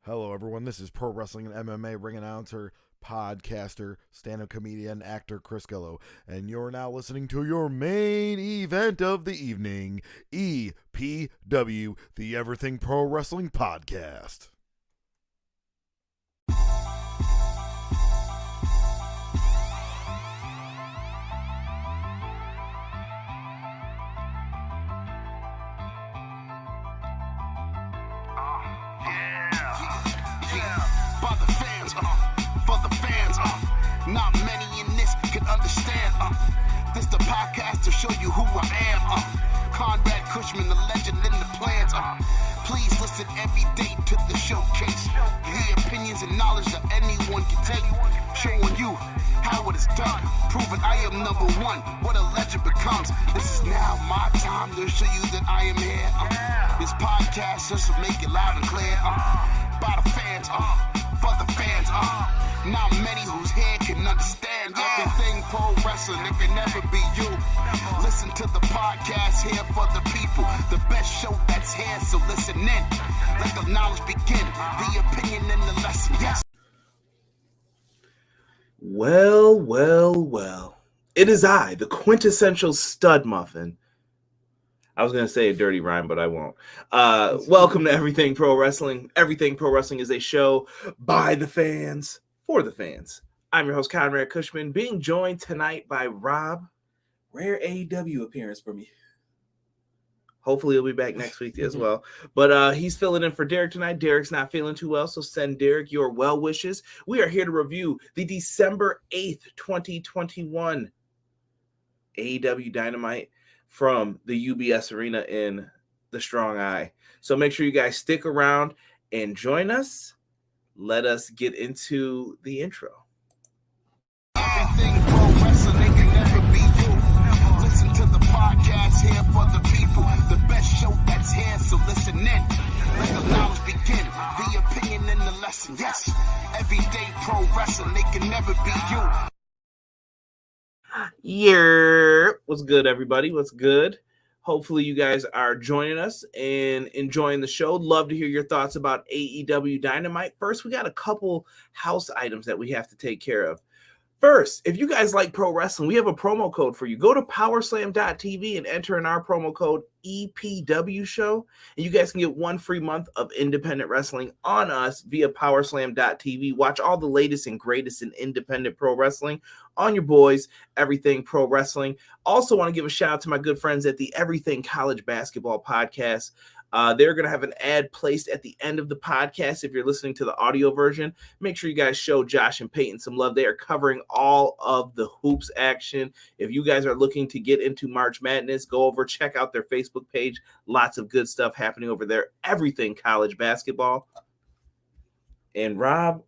Hello, everyone. This is Pro Wrestling and MMA ring announcer, podcaster, stand-up comedian, actor Chris Gillo, and you're now listening to your main event of the evening, EPW, the Everything Pro Wrestling Podcast. Not many in this can understand. This the podcast to show you who I am. Conrad Cushman, the legend in the plans. Please listen every day to the showcase. The opinions and knowledge that anyone can take. Showing you how it is done. Proving I am number one. What a legend becomes. This is now my time to show you that I am here. This podcast just to make it loud and clear. By the fans, for the fans. Not many who's here can understand everything pro wrestling. It can never be you. Listen to the podcast here for the people. The best show that's here, so listen in. Let the knowledge begin. The opinion and the lesson. Yes. Well. It is I, the quintessential stud muffin. I was going to say a dirty rhyme, but I won't. Welcome to Everything Pro Wrestling. Everything Pro Wrestling is a show by the fans, for the fans. I'm your host, Conrad Cushman, being joined tonight by Rob. Rare AEW appearance for me. Hopefully he'll be back next week as well. But he's filling in for Derek tonight. Derek's not feeling too well, so send Derek your well wishes. We are here to review the December 8th, 2021 AEW Dynamite from the UBS Arena in the Strong Eye. So make sure you guys stick around and join us. Let us get into the intro. Everything pro wrestling, they can never be you. Listen to the podcast here for the people. The best show that's here, so listen in. Let the knowledge begin. The opinion and the lesson. Yes, everyday pro wrestling, they can never be you. Yeah. What's good, everybody? What's good? Hopefully you guys are joining us and enjoying the show. Love to hear your thoughts about AEW Dynamite. First, we got a couple house items that we have to take care of. First, if you guys like pro wrestling, we have a promo code for you. Go to powerslam.tv and enter in our promo code EPW show, and you guys can get 1 free month of independent wrestling on us via powerslam.tv. Watch all the latest and greatest in independent pro wrestling on your boys, Everything Pro Wrestling. Also want to give a shout out to my good friends at the Everything College Basketball Podcast. They're going to have an ad placed at the end of the podcast. If you're listening to the audio version, make sure you guys show Josh and Peyton some love. They are covering all of the hoops action. If you guys are looking to get into March Madness, go over, check out their Facebook page. Lots of good stuff happening over there. Everything College Basketball. And Rob,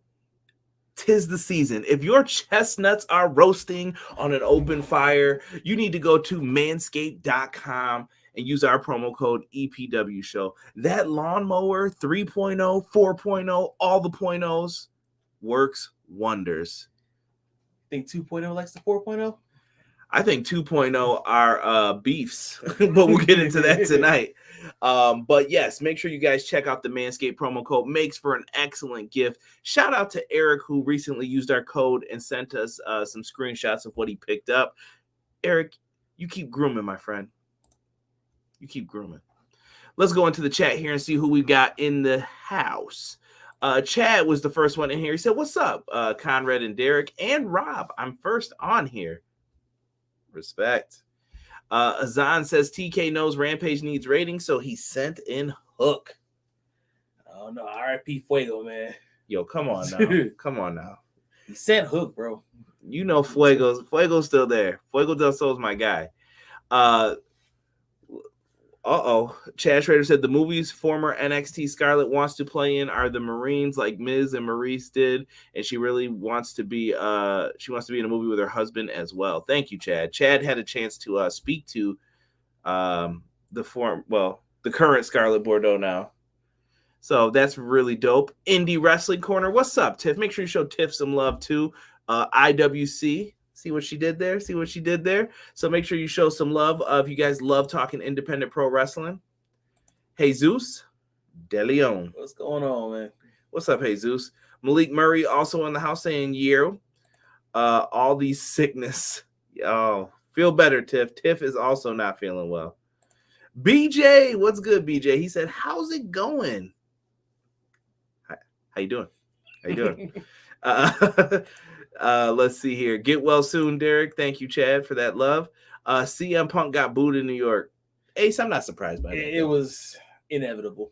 'tis the season. If your chestnuts are roasting on an open fire, you need to go to manscaped.com and use our promo code EPW show. That lawnmower 3.0, 4.0, all the .0s works wonders. Think 2.0 likes the 4.0? I think 2.0 are beefs, but we'll get into that tonight. But yes, make sure you guys check out the Manscaped promo code. Makes for an excellent gift. Shout out to Eric, who recently used our code and sent us some screenshots of what he picked up. Eric, you keep grooming, my friend. You keep grooming. Let's go into the chat here and see who we got in the house. Chad was the first one in here. He said, what's up, Conrad and Derek and Rob? I'm first on here. Respect. Azan says TK knows Rampage needs ratings, so he sent in Hook. Oh, no. RIP Fuego, man. Yo, come on now. Come on now. He sent Hook, bro. You know Fuego's still there. Fuego del Sol's my guy. Chad Schrader said the movies former NXT Scarlett wants to play in are the Marines, like Miz and Maurice did, and she really wants to be in a movie with her husband as well. Thank you, Chad. Chad had a chance to speak to the current Scarlett Bordeaux now. So that's really dope. Indie Wrestling Corner. What's up, Tiff? Make sure you show Tiff some love too. IWC. See what she did there? So make sure you show some love. If you guys love talking independent pro wrestling. Jesus De Leon. What's going on, man? What's up, Jesus? Malik Murray also in the house saying year. All these sickness. Oh, feel better, Tiff. Tiff is also not feeling well. BJ, what's good, BJ? He said, how's it going? How you doing? How you doing? Let's see here. Get well soon, Derek. Thank you, Chad, for that love. CM Punk got booed in New York. Ace, I'm not surprised by that. It was inevitable.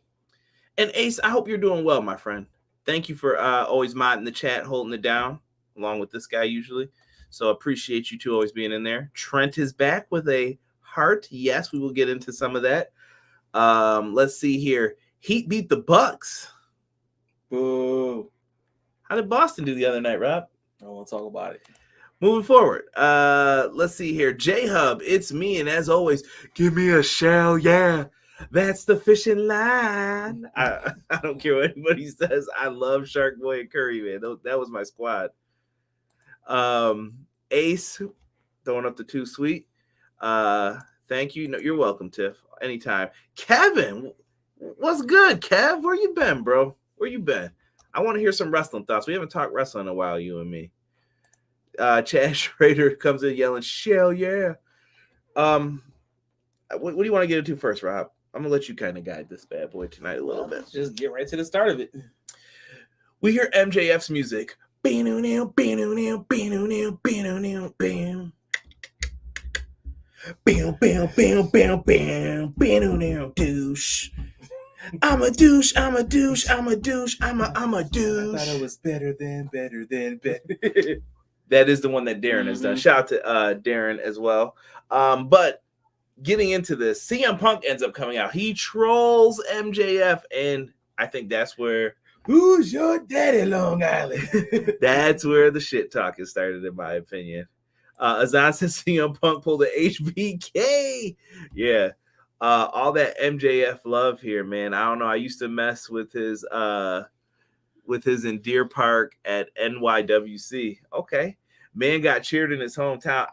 And Ace, I hope you're doing well, my friend. Thank you for always modding the chat, holding it down, along with this guy usually. So appreciate you two always being in there. Trent is back with a heart. Yes, we will get into some of that. Let's see here. Heat beat the Bucks. Boo. How did Boston do the other night, Rob? I don't want to talk about it. Moving forward. Let's see here. J-Hub, it's me. And as always, give me a shell. Yeah, that's the fishing line. I don't care what anybody says. I love Shark Boy and Curry, man. That was my squad. Ace, throwing up the too sweet. Thank you. No, you're welcome, Tiff. Anytime. Kevin, what's good, Kev? Where you been, bro? Where you been? I want to hear some wrestling thoughts. We haven't talked wrestling in a while, you and me. Chad Schrader comes in yelling, "Shell, yeah." What do you want to get into first, Rob? I'm gonna let you kind of guide this bad boy tonight a little bit. Just get right to the start of it. We hear MJF's music. Douche. I'm a douche. I'm a douche. I'm a douche. I'm a douche. I thought it was better than. That is the one that Darren has done. Shout out to Darren as well. But getting into this, CM Punk ends up coming out. He trolls MJF, and I think that's where Who's your daddy, Long Island? that's where the shit talk has started, in my opinion. Azan says CM Punk pulled the HBK. Yeah. All that MJF love here, man. I don't know. I used to mess with his in Deer Park at NYWC. Okay. Man got cheered in his hometown.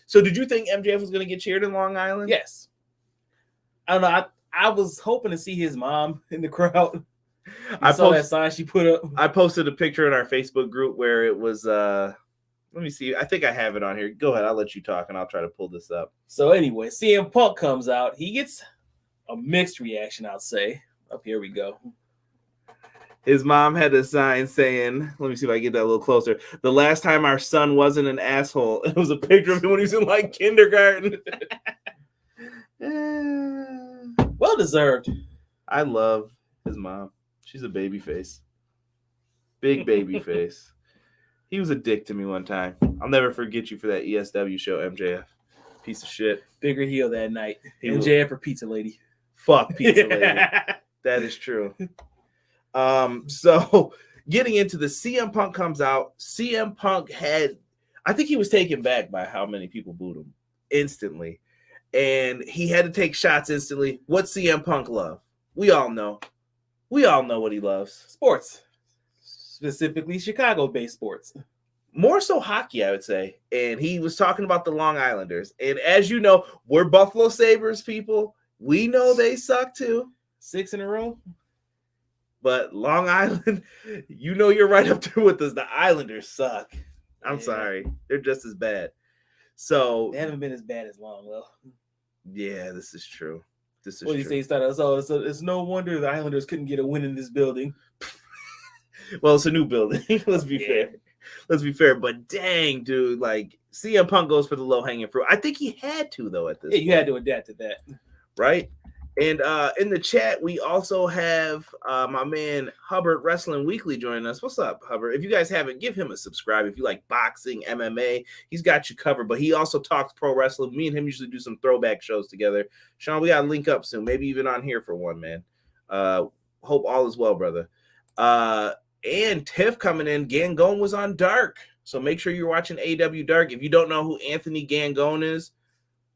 So did you think MJF was going to get cheered in Long Island? Yes. I don't know. I was hoping to see his mom in the crowd. I saw that sign she put up. I posted a picture in our Facebook group where it was let me see. I think I have it on here. Go ahead. I'll let you talk and I'll try to pull this up. So anyway, CM Punk comes out. He gets a mixed reaction, I'll say. Up here we go. His mom had a sign saying, let me see if I can get that a little closer. The last time our son wasn't an asshole. It was a picture of him when he was in like kindergarten. Well deserved. I love his mom. She's a baby face. Big baby face. He was a dick to me one time. I'll never forget you for that ESW show, MJF. Piece of shit. Bigger heel that night. MJF for Pizza Lady. Fuck Pizza Lady. That is true. So getting into the CM Punk comes out. CM Punk I think he was taken back by how many people booed him instantly. And he had to take shots instantly. What CM Punk love? We all know. We all know what he loves. Sports. Specifically Chicago-based sports. More so hockey, I would say. And he was talking about the Long Islanders. And as you know, we're Buffalo Sabres people. We know they suck too. 6 in a row. But Long Island, you know you're right up there with us. The Islanders suck. I'm sorry. They're just as bad. So they haven't been as bad as Long, though. Yeah, this is true. What do you say? So it's no wonder the Islanders couldn't get a win in this building. Well, it's a new building. Let's be fair. Let's be fair. But dang, dude, like CM Punk goes for the low hanging fruit. I think he had to though at this. Yeah, you had to adapt to that, right? And in the chat, we also have my man Hubbard Wrestling Weekly joining us. What's up, Hubbard? If you guys haven't, give him a subscribe. If you like boxing, MMA, he's got you covered. But he also talks pro wrestling. Me and him usually do some throwback shows together. Sean, we got to link up soon. Maybe even on here for one, man. Hope all is well, brother. And Tiff coming in. Gangone was on Dark. So make sure you're watching AEW Dark. If you don't know who Anthony Gangone is,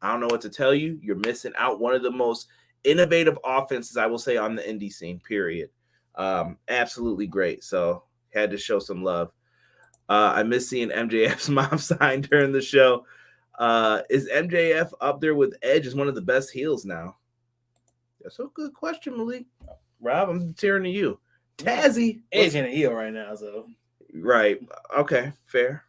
I don't know what to tell you. You're missing out. One of the most innovative offenses, I will say, on the indie scene, period. Absolutely great. So had to show some love. I miss seeing MJF's mom sign during the show. Is MJF up there with Edge as one of the best heels now? That's a good question, Malik. Rob, I'm tearing to you. Tazzy. Edge in a heel right now, so. Right. Okay. Fair.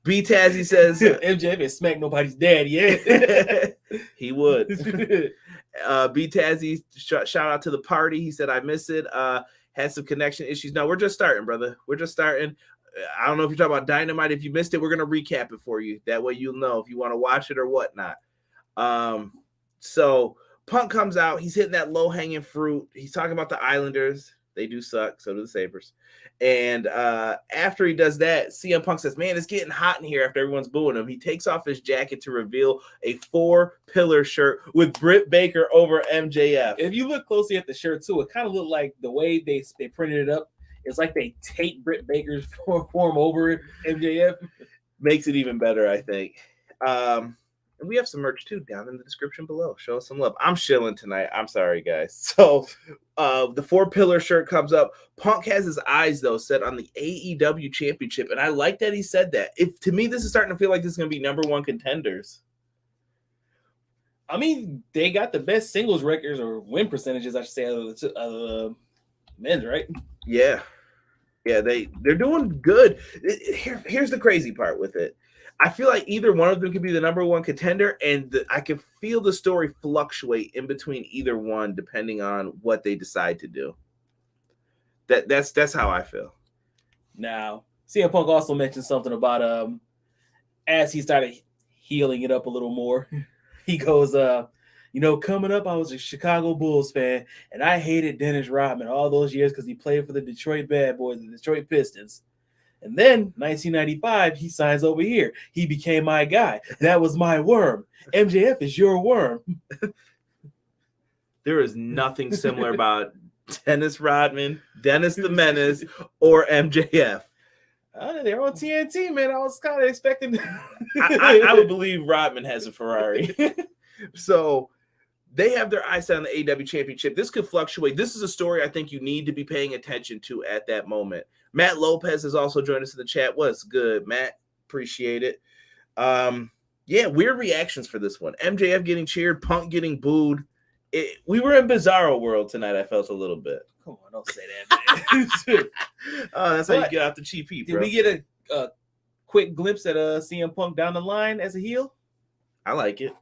B Tazzy says MJF ain't smacked nobody's dad yet. He would. B Tazzy, shout out to the party. He said, I miss it. Had some connection issues. No, we're just starting, brother. We're just starting. I don't know if you're talking about Dynamite. If you missed it, we're going to recap it for you. That way you'll know if you want to watch it or whatnot. So Punk comes out. He's hitting that low-hanging fruit. He's talking about the Islanders. They do suck. So do the Sabres. And after he does that, CM Punk says, man, it's getting hot in here after everyone's booing him. He takes off his jacket to reveal a 4-pillar shirt with Britt Baker over MJF. If you look closely at the shirt, too, it kind of looked like the way they printed it up. It's like they taped Britt Baker's form over MJF. Makes it even better, I think. And we have some merch, too, down in the description below. Show us some love. I'm chilling tonight. I'm sorry, guys. So the 4-pillar shirt comes up. Punk has his eyes, though, set on the AEW championship. And I like that he said that. To me, this is starting to feel like this is going to be number one contenders. I mean, they got the best singles records or win percentages, I should say, out of the men's, right? Yeah. Yeah, they're doing good. Here's the crazy part with it. I feel like either one of them could be the number one contender, and I can feel the story fluctuate in between either one depending on what they decide to do. That's how I feel. Now, CM Punk also mentioned something about as he started healing it up a little more, he goes, coming up, I was a Chicago Bulls fan, and I hated Dennis Rodman all those years because he played for the Detroit Bad Boys, the Detroit Pistons. And then, 1995, he signs over here. He became my guy. That was my worm. MJF is your worm. There is nothing similar about Dennis Rodman, Dennis the Menace, or MJF. They're on TNT, man. I was kind of expecting. I would believe Rodman has a Ferrari. So they have their eyes set on the AEW championship. This could fluctuate. This is a story I think you need to be paying attention to at that moment. Matt Lopez has also joined us in the chat. What's good, Matt? Appreciate it. Weird reactions for this one. MJF getting cheered, Punk getting booed. We were in Bizarro world tonight, I felt a little bit. Come on, don't say that, man. That's how you get out the cheap heat, bro. Did we get a quick glimpse at CM Punk down the line as a heel? I like it.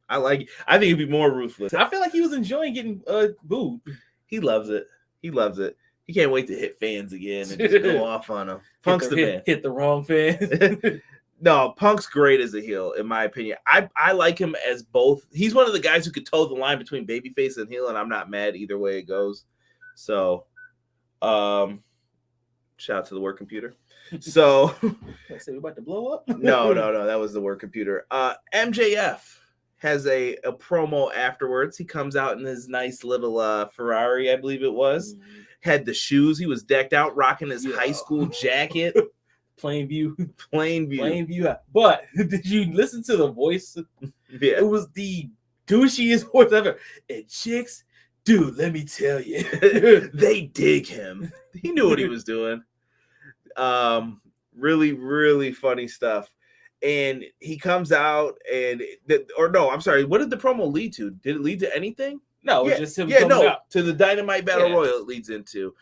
I think it'd be more ruthless. I feel like he was enjoying getting booed. He loves it. He can't wait to hit fans again and just go off on them. Punk's the man. Hit the wrong fan. No, Punk's great as a heel, in my opinion. I like him as both. He's one of the guys who could toe the line between babyface and heel, and I'm not mad either way it goes. So, shout out to the work computer. So, so we about to blow up? No, that was the work computer. MJF has a promo afterwards. He comes out in his nice little Ferrari, I believe it was. Mm-hmm. Had the shoes. He was decked out, rocking his high school jacket. Plain view. But did you listen to the voice? Yeah. It was the douchiest voice ever. And chicks, dude, let me tell you. They dig him. He knew what he was doing. Really, really funny stuff. And he comes out what did the promo lead to? Did it lead to anything? No, it's just him coming out. To the Dynamite Battle Royal it leads into,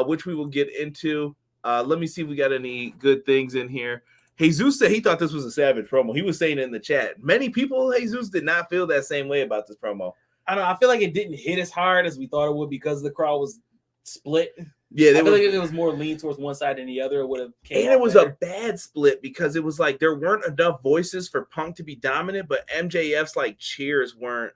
which we will get into. Let me see if we got any good things in here. Jesus said he thought this was a savage promo. He was saying it in the chat. Many people, Jesus, did not feel that same way about this promo. I don't know. I feel like it didn't hit as hard as we thought it would because the crowd was split. Yeah, I feel like if it was more lean towards one side than the other, it would have came. And it was a bad split because it was like there weren't enough voices for Punk to be dominant, but MJF's like cheers weren't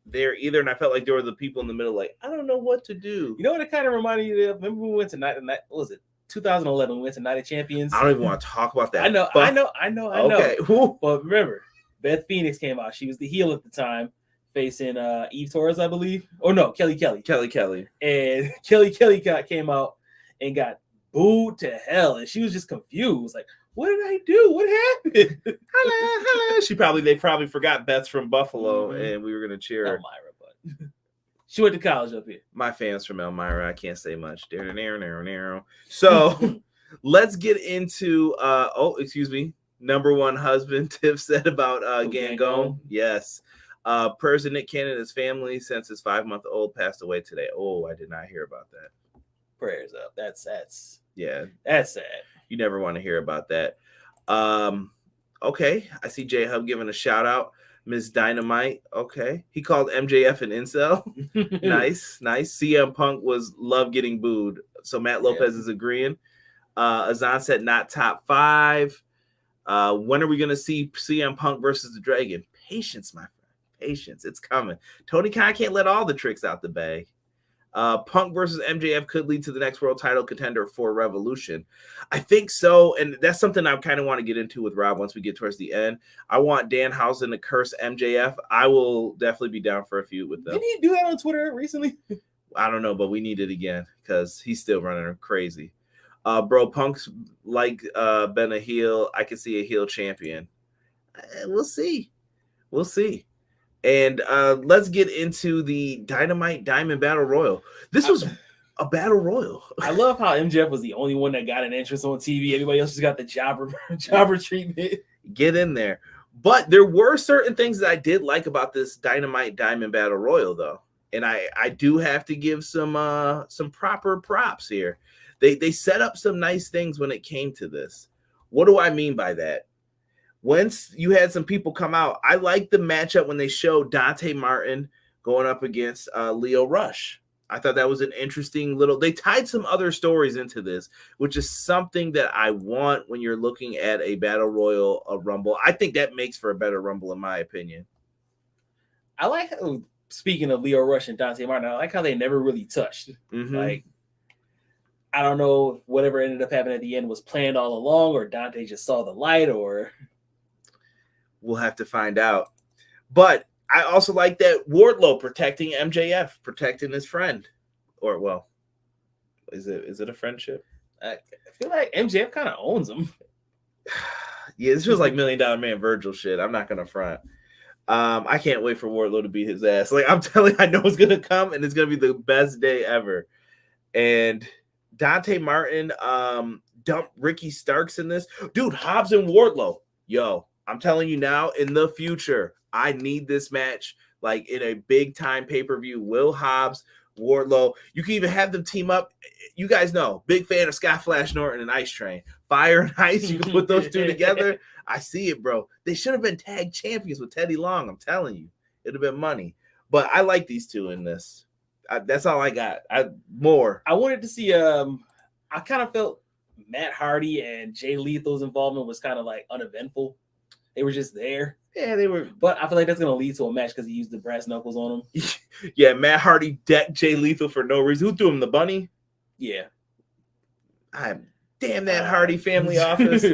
there either. And I felt like there were the people in the middle, like, I don't know what to do. You know what it kind of reminded you of? Remember we went to night. What was it? 2011. We went to Night of Champions. I don't even want to talk about that. I know. Okay. But remember, Beth Phoenix came out. She was the heel at the time, facing Eve Torres, I believe. Oh no, Kelly. And Kelly came out and got booed to hell, and she was just confused, like, what did I do? What happened? Hello. They probably forgot Beth's from Buffalo, and we were gonna cheer her. Elmira, but she went to college up here. My fans from Elmira, I can't say much. So let's get into number one husband. Tiff said about Gangone. Yes. Person Nick Cannon's family since his 5-month-old passed away today. Oh, I did not hear about that. prayers up. That's Yeah, that's sad. you never want to hear about that. Okay, I see J Hub giving a shout out. Miss Dynamite. Okay, he called MJF an incel. Nice. CM Punk was love getting booed. So Matt Lopez is agreeing. Azan said not top 5. When are we gonna see CM Punk versus the Dragon? Patience, my friend. Patience. It's coming. Tony Khan can't let all the tricks out the bag. Punk versus MJF could lead to the next world title contender for Revolution. I think so, and that's something I kind of want to get into with Rob once we get towards the end. I want Danhausen to curse MJF. I will definitely be down for a feud with them. Didn't he do that on Twitter recently? I don't know, but we need it again because he's still running crazy. Bro, Punk's like been a heel. I can see a heel champion. We'll see. And let's get into the Dynamite Diamond Battle Royal. This was a battle royal. I love how MJF was the only one that got an entrance on TV. Everybody else just got the jobber treatment. Get in there. But there were certain things that I did like about this Dynamite Diamond Battle Royal, though. And I do have to give some proper props here. They set up some nice things when it came to this. What do I mean by that? Once you had some people come out, I like the matchup when they showed Dante Martin going up against Leo Rush. I thought that was an interesting they tied some other stories into this, which is something that I want when you're looking at a battle royal, a rumble. I think that makes for a better rumble, in my opinion. I like how, speaking of Leo Rush and Dante Martin, I like how they never really touched. Mm-hmm. Like, I don't know if whatever ended up happening at the end was planned all along, or Dante just saw the light, or we'll have to find out. But I also like that Wardlow protecting MJF, protecting his friend. Or, well, is it a friendship? I feel like MJF kind of owns him. Yeah, this feels like $1 Million Man Virgil shit. I'm not going to front. I can't wait for Wardlow to beat his ass. Like, I'm telling you, I know it's going to come, and it's going to be the best day ever. And Dante Martin dumped Ricky Starks in this. Dude, Hobbs and Wardlow. Yo, I'm telling you now, in the future, I need this match like in a big time pay-per-view. Will Hobbs, Wardlow. You can even have them team up. You guys know, big fan of Scott Flash Norton and Ice Train. Fire and Ice, you can put those two together. I see it, bro. They should have been tag champions with Teddy Long. I'm telling you. It would have been money. But I like these two in this. That's all I got. I wanted to see, I kind of felt Matt Hardy and Jay Lethal's involvement was kind of like uneventful. They were just there. Yeah, they were. But I feel like that's going to lead to a match because he used the brass knuckles on him. Yeah, Matt Hardy decked Jay Lethal for no reason. Who threw him, the bunny? Yeah. Damn that Hardy family office.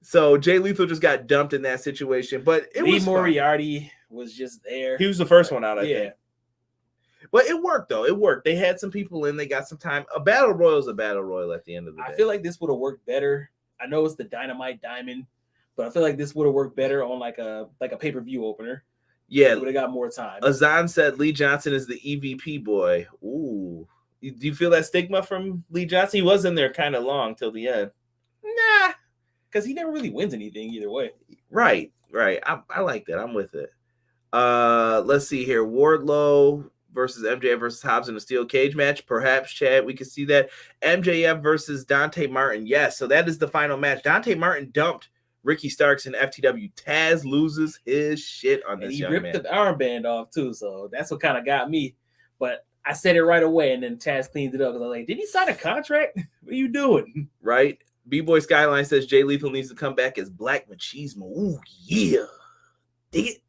So Jay Lethal just got dumped in that situation. But it was Moriarty was just there. He was the first one out, I think. But it worked, though. It worked. They had some people in. They got some time. A battle royal is a battle royal at the end of the day. I feel like this would have worked better. I know it's the Dynamite Diamond, but I feel like this would have worked better on like a pay-per-view opener. Yeah. Would have got more time. Azan said Lee Johnson is the EVP boy. Ooh. Do you feel that stigma from Lee Johnson? He was in there kind of long till the end. Nah. Because he never really wins anything either way. Right. I like that. I'm with it. Let's see here. Wardlow versus MJF versus Hobbs in a steel cage match. Perhaps, Chad, we could see that. MJF versus Dante Martin. Yes, so that is the final match. Dante Martin dumped Ricky Starks in FTW. Taz loses his shit on this young man. He ripped the armband off, too, so that's what kind of got me. But I said it right away, and then Taz cleaned it up. I was like, did he sign a contract? What are you doing? Right? B-Boy Skyline says Jay Lethal needs to come back as Black Machismo. Ooh, yeah. Dig it.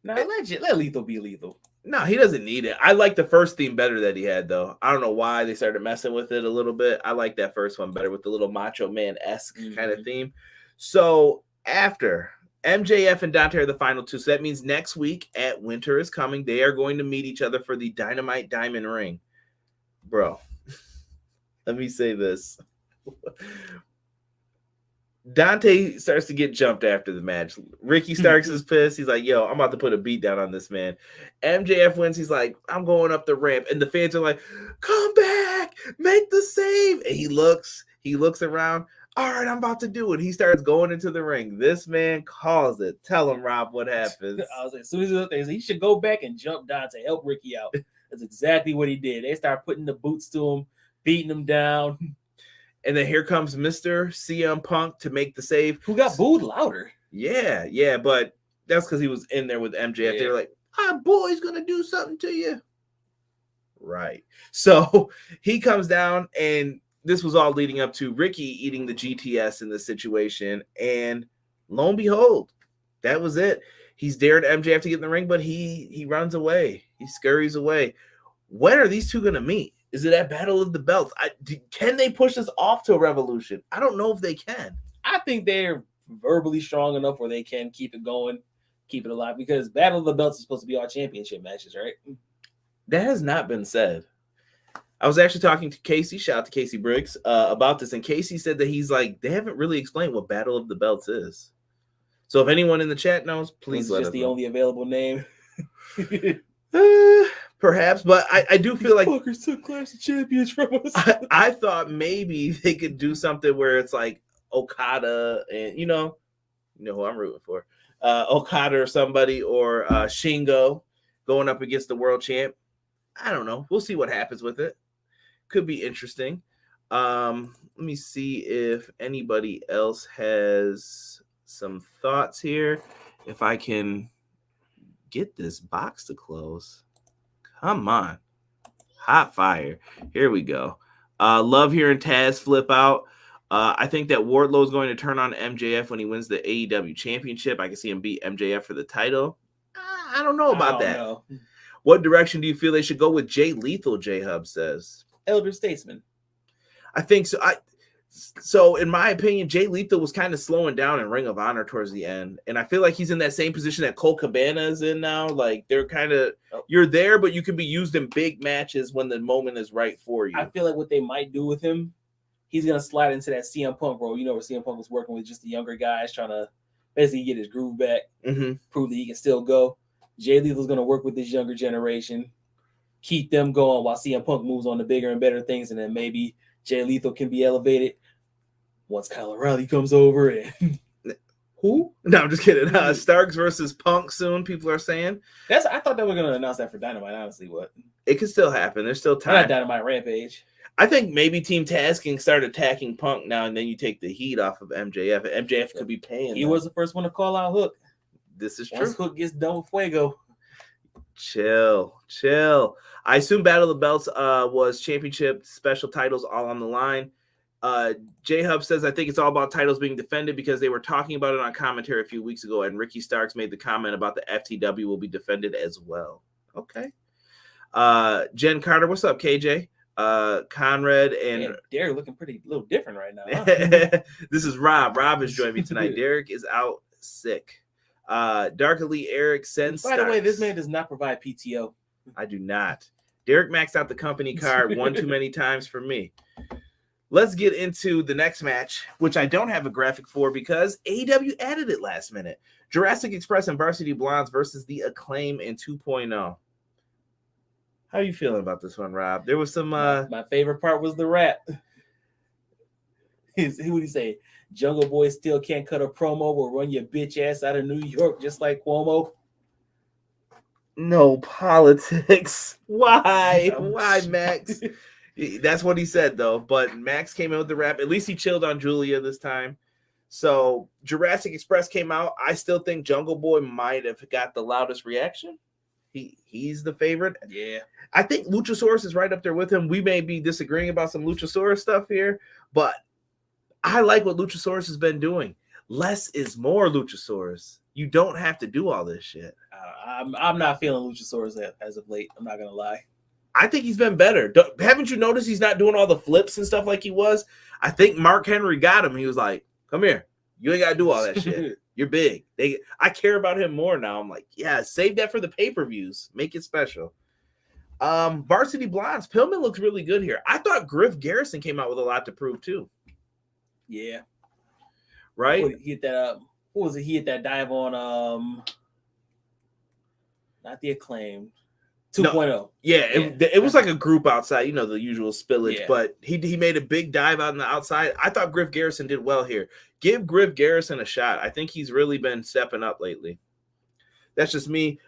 Let Lethal be Lethal. No, he doesn't need it. I like the first theme better that he had, though. I don't know why they started messing with it a little bit. I like that first one better with the little Macho Man-esque kind of theme. So after MJF and Dante are the final two, so that means next week at Winter is Coming, they are going to meet each other for the Dynamite Diamond Ring. Bro, let me say this. Dante starts to get jumped after the match. Ricky Starks is pissed. He's like, yo, I'm about to put a beat down on this man. MJF wins. He's like, I'm going up the ramp. And the fans are like, come back, make the save. And he looks around. All right, I'm about to do it. He starts going into the ring. This man calls it. Tell him, Rob, what happens. I was like, as soon as he looked there, he should go back and jump Dante, help Ricky out. That's exactly what he did. They start putting the boots to him, beating him down. And then here comes Mr. CM Punk to make the save. Who got booed louder. Yeah, but that's because he was in there with MJF. Yeah. They were like, our boy's going to do something to you. Right. So he comes down, and this was all leading up to Ricky eating the GTS in this situation. And lo and behold, that was it. He's dared MJF to get in the ring, but he runs away. He scurries away. When are these two going to meet? Is it at Battle of the Belts? Can they push this off to a Revolution? I don't know if they can. I think they're verbally strong enough where they can keep it going, keep it alive, because Battle of the Belts is supposed to be all championship matches, right? That has not been said. I was actually talking to Casey, shout out to Casey Briggs, about this, and Casey said that he's like, they haven't really explained what Battle of the Belts is. So if anyone in the chat knows, please let us know. It's just the only available name. Perhaps, but I do feel like fuckers took Clash of Champions from us. I thought maybe they could do something where it's like Okada and you know who I'm rooting for, Okada or somebody, or Shingo going up against the world champ. I don't know. We'll see what happens with it. Could be interesting. Let me see if anybody else has some thoughts here. If I can get this box to close. Come on. Hot fire. Here we go. Love hearing Taz flip out. I think that Wardlow is going to turn on MJF when he wins the AEW championship. I can see him beat MJF for the title. I don't know about that. Know. What direction do you feel they should go with Jay Lethal, J-Hub says? Elder Statesman. I think so. So in my opinion, Jay Lethal was kind of slowing down in Ring of Honor towards the end. And I feel like he's in that same position that Colt Cabana is in now. Like they're kind of, you're there, but you can be used in big matches when the moment is right for you. I feel like what they might do with him, he's going to slide into that CM Punk role. You know, where CM Punk was working with just the younger guys, trying to basically get his groove back, prove that he can still go. Jay Lethal's going to work with this younger generation, keep them going while CM Punk moves on to bigger and better things. And then maybe Jay Lethal can be elevated once Kyle O'Reilly comes over. And who? No, I'm just kidding. Starks versus Punk soon, people are saying. I thought they were going to announce that for Dynamite, honestly. What? It could still happen. There's still time. Not Dynamite, Rampage. I think maybe Team Taz can start attacking Punk now, and then you take the heat off of MJF. MJF could be paying. He was the first one to call out Hook. This is true. Once Hook gets done with Fuego. Chill. I assume Battle of the Belts was championship special titles all on the line. J-Hub says, I think it's all about titles being defended because they were talking about it on commentary a few weeks ago, and Ricky Starks made the comment about the FTW will be defended as well. Okay. Jen Carter, what's up, KJ? Conrad and Derek looking pretty little different right now. Huh? This is Rob. Rob is joining me tonight. Derek is out sick. Dark Elite Eric sends. By the way, this man does not provide PTO. I do not. Derek maxed out the company card one too many times for me. Let's get into the next match, which I don't have a graphic for because AEW added it last minute. Jurassic Express and Varsity Blondes versus the Acclaim in 2.0. How are you feeling about this one, Rob? There was some. My favorite part was the rap. Who would he say? Jungle Boy still can't cut a promo or run your bitch ass out of New York just like Cuomo. No politics. Why? Why, Max? That's what he said, though. But Max came in with the rap. At least he chilled on Julia this time. So Jurassic Express came out. I still think Jungle Boy might have got the loudest reaction. He's the favorite. Yeah. I think Luchasaurus is right up there with him. We may be disagreeing about some Luchasaurus stuff here, but I like what Luchasaurus has been doing. Less is more, Luchasaurus. You don't have to do all this shit. I'm not feeling Luchasaurus as of late. I'm not going to lie. I think he's been better. Haven't you noticed he's not doing all the flips and stuff like he was? I think Mark Henry got him. He was like, come here. You ain't got to do all that shit. You're big. I care about him more now. I'm like, yeah, save that for the pay-per-views. Make it special. Varsity Blondes. Pillman looks really good here. I thought Griff Garrison came out with a lot to prove, too. Yeah. Right? He hit that what was it? He hit that dive on not the Acclaim. 2.0. No, yeah, it was like a group outside, you know, the usual spillage, but he made a big dive out on the outside. I thought Griff Garrison did well here. Give Griff Garrison a shot. I think he's really been stepping up lately. That's just me.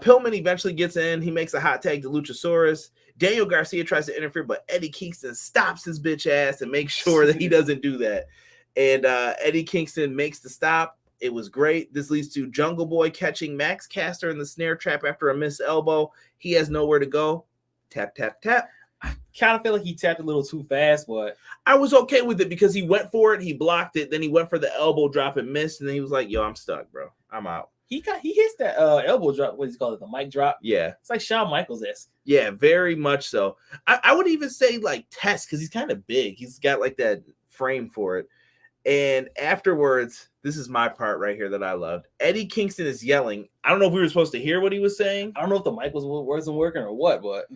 Pillman eventually gets in. He makes a hot tag to Luchasaurus. Daniel Garcia tries to interfere, but Eddie Kingston stops his bitch ass and makes sure that he doesn't do that. And Eddie Kingston makes the stop. It was great. This leads to Jungle Boy catching Max Caster in the snare trap after a missed elbow. He has nowhere to go. Tap, tap, tap. I kind of feel like he tapped a little too fast, but I was okay with it because he went for it. He blocked it. Then he went for the elbow drop and missed. And then he was like, yo, I'm stuck, bro. I'm out. he hits that elbow drop. What do you call it? The mic drop. Yeah. It's like Shawn Michaels-esque. Yeah, very much so. I would even say like Test because he's kind of big. He's got like that frame for it. And afterwards, this is my part right here that I loved. Eddie Kingston is yelling. I don't know if we were supposed to hear what he was saying. I don't know if the mic wasn't working or what, but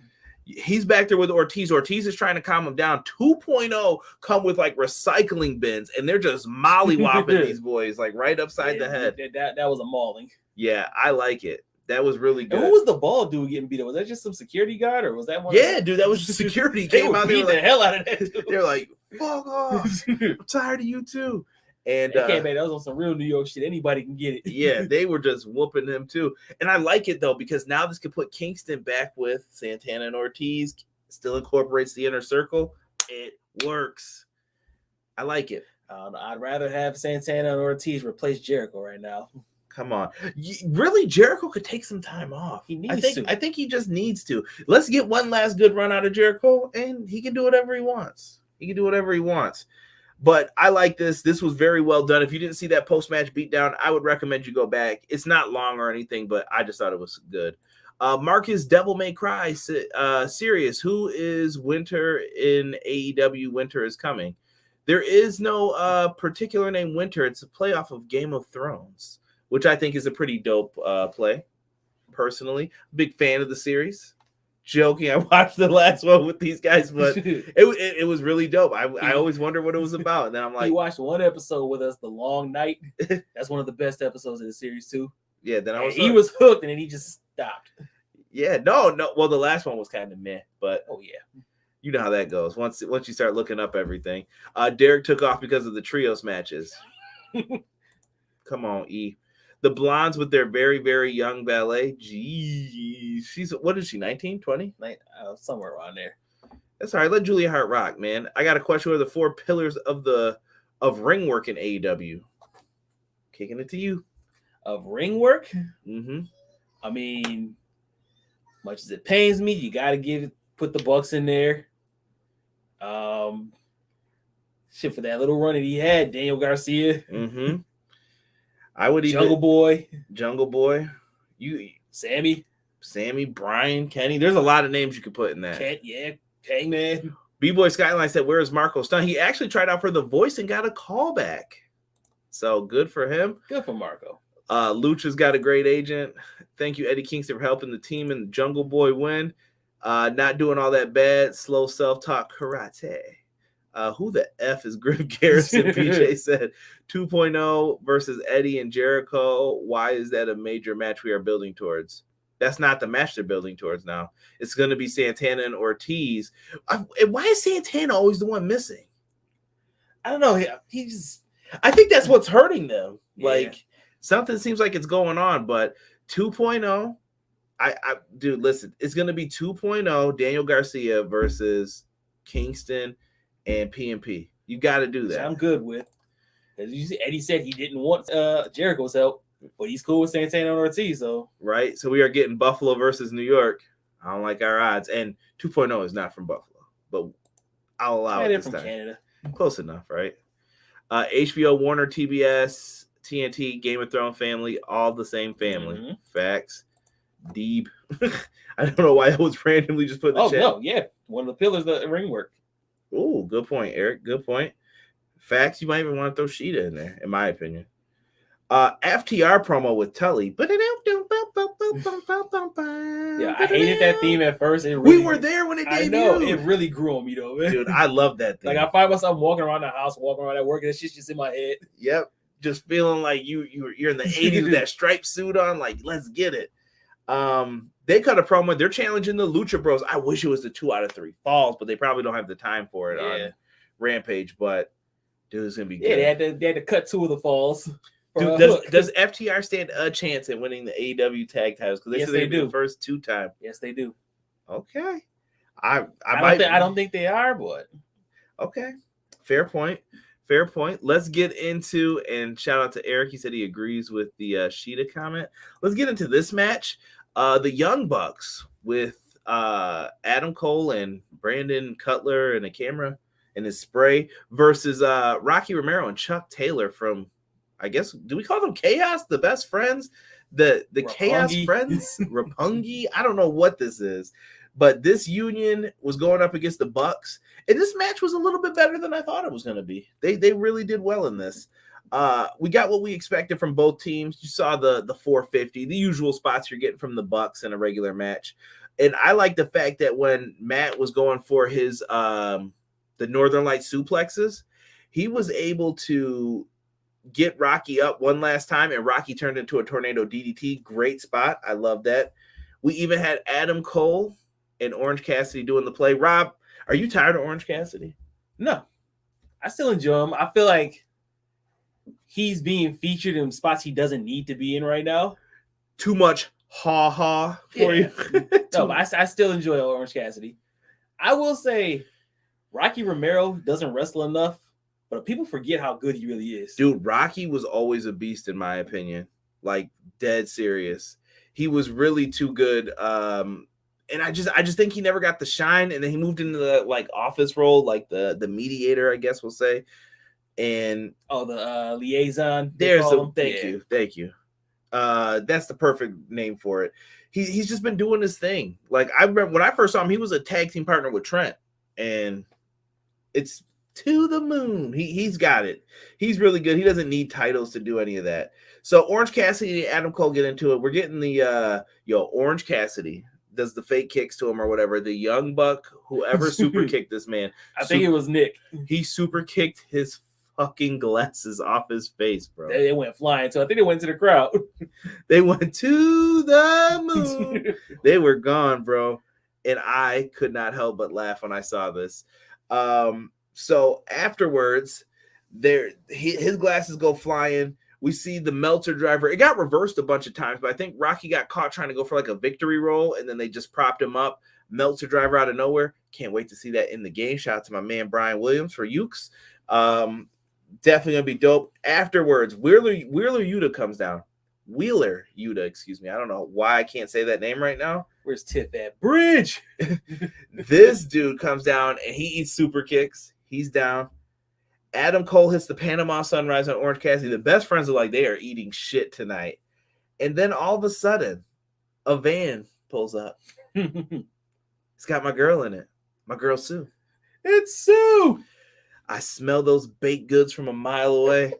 he's back there with Ortiz. Ortiz is trying to calm him down. 2.0 come with like recycling bins, and they're just mollywopping these boys like right upside the head. That was a mauling. Yeah, I like it. That was really good. And who was the bald dude getting beat up? Was that just some security guard, or was that one? Yeah, dude, that was just security. They came out beat the hell out of that dude. They're like, fuck off. I'm tired of you too. And that was on some real New York shit. Anybody can get it. Yeah, they were just whooping him too. And I like it though, because now this could put Kingston back with Santana and Ortiz, still incorporates the inner circle. It works. I like it. I'd rather have Santana and Ortiz replace Jericho right now. Come on. Really, Jericho could take some time off. He needs to. I think he just needs to. Let's get one last good run out of Jericho, and he can do whatever he wants. But I like this. This was very well done. If you didn't see that post-match beatdown, I would recommend you go back. It's not long or anything, but I just thought it was good. Marcus Devil May Cry, serious. Who is Winter in AEW? Winter is coming. There is no particular name Winter. It's a playoff of Game of Thrones, which I think is a pretty dope play, personally. Big fan of the series. Joking, I watched the last one with these guys, but it was really dope. I always wondered what it was about. And then I'm like... He watched one episode with us, The Long Night. That's one of the best episodes of the series, too. Yeah, then I was... He was hooked, and then he just stopped. Yeah, no. Well, the last one was kind of meh, but... Oh, yeah. You know how that goes. Once you start looking up everything. Derek took off because of the trios matches. Come on, E. The blondes with their very, very young ballet. Geez. What is she, 19, 20? Somewhere around there. That's all right. Let Julia Hart rock, man. I got a question. What are the 4 pillars of ring work in AEW? Kicking it to you. Of ring work? Mm-hmm. I mean, much as it pains me, you got to put the Bucks in there. Shit, for that little run that he had, Daniel Garcia. Mm-hmm. I would even Jungle Boy, Sammy, Bryan, Kenny. There's a lot of names you could put in that. Hangman. B-Boy Skyline said, "Where is Marco Stunt?" He actually tried out for The Voice and got a call back. So good for him. Good for Marco. Lucha's got a great agent. Thank you, Eddie Kingston, for helping the team and Jungle Boy win. Not doing all that bad. Slow self-talk karate. Who the F is Griff Garrison? PJ said 2.0 versus Eddie and Jericho. Why is that a major match we are building towards? That's not the match they're building towards now. It's going to be Santana and Ortiz. Why is Santana always the one missing? I don't know. I think that's what's hurting them. Yeah. Like something seems like it's going on, but 2.0. Dude, listen, it's going to be 2.0 Daniel Garcia versus Kingston and PMP. You got to do that. I'm good with. Eddie said he didn't want Jericho's help, but he's cool with Santana and Ortiz. So right. So we are getting Buffalo versus New York. I don't like our odds. And 2.0 is not from Buffalo, but I'll allow it this from time. Canada. Close enough, right? HBO, Warner, TBS, TNT, Game of Thrones family, all the same family. Mm-hmm. Facts. Deeb. I don't know why that was randomly just put in the chat. No, yeah. One of the pillars of the ring work. Oh, good point, Eric. Good point. Facts, you might even want to throw Sheeta in there, in my opinion. FTR promo with Tully. Yeah, I hated that theme at first. We were there when it debuted. I know, it really grew on me though, man. Dude, I love that theme. Like I find myself walking around the house, walking around at work, and that shit's just in my head. Yep. Just feeling like you're in the 80s with that striped suit on, like, let's get it. They cut a promo. They're challenging the Lucha Bros. I wish it was the 2 out of 3 falls, but they probably don't have the time for it on Rampage. But dude, it's gonna be good. Yeah, they had to cut 2 of the falls. Dude, does FTR stand a chance at winning the AEW tag titles? Because Yes, said they do. The first 2 times. Yes, they do. Okay. I don't think they are, but okay. Fair point. Fair point. Let's get into, and shout out to Eric. He said he agrees with the Sheeta comment. Let's get into this match. The Young Bucks with Adam Cole and Brandon Cutler and a camera and his spray versus Rocky Romero and Chuck Taylor from, I guess, do we call them Chaos, the best friends? The Chaos Friends? Roppongi? I don't know what this is. But this union was going up against the Bucks, and this match was a little bit better than I thought it was going to be. They really did well in this. We got what we expected from both teams. You saw the 450, the usual spots you're getting from the Bucks in a regular match. And I like the fact that when Matt was going for his the Northern Light suplexes, he was able to get Rocky up one last time, and Rocky turned into a tornado DDT. Great spot. I love that. We even had Adam Cole and Orange Cassidy doing the play. Rob, are you tired of Orange Cassidy? No. I still enjoy him. I feel like he's being featured in spots he doesn't need to be in right now. Too much ha-ha for you. No, but I still enjoy Orange Cassidy. I will say Rocky Romero doesn't wrestle enough, but people forget how good he really is. Dude, Rocky was always a beast in my opinion. Like, dead serious. He was really too good. And I just think he never got the shine, and then he moved into the like office role, like the mediator, I guess we'll say. And the liaison. Thank you. That's the perfect name for it. He's just been doing his thing. Like, I remember when I first saw him, he was a tag team partner with Trent, and it's to the moon. He's got it. He's really good. He doesn't need titles to do any of that. So Orange Cassidy and Adam Cole get into it. We're getting the Orange Cassidy does the fake kicks to him or whatever. The Young Buck, whoever super kicked this man. I think it was Nick. He super kicked his fucking glasses off his face, bro. They went flying, so I think they went to the crowd. They went to the moon. They were gone, bro. And I could not help but laugh when I saw this. So afterwards, his glasses go flying. We see the Meltzer driver. It got reversed a bunch of times, but I think Rocky got caught trying to go for like a victory roll, and then they just propped him up. Meltzer driver out of nowhere. Can't wait to see that in the game. Shout out to my man Brian Williams for Ukes. Definitely gonna be dope. Afterwards, Wheeler Yuta comes down. Wheeler Yuta, excuse me. I don't know why I can't say that name right now. Where's Tiff at? Bridge. This dude comes down and he eats super kicks. He's down. Adam Cole hits the Panama Sunrise on Orange Cassidy. The best friends are like, they are eating shit tonight. And then all of a sudden, a van pulls up. It's got my girl in it. My girl, Sue. It's Sue. I smell those baked goods from a mile away.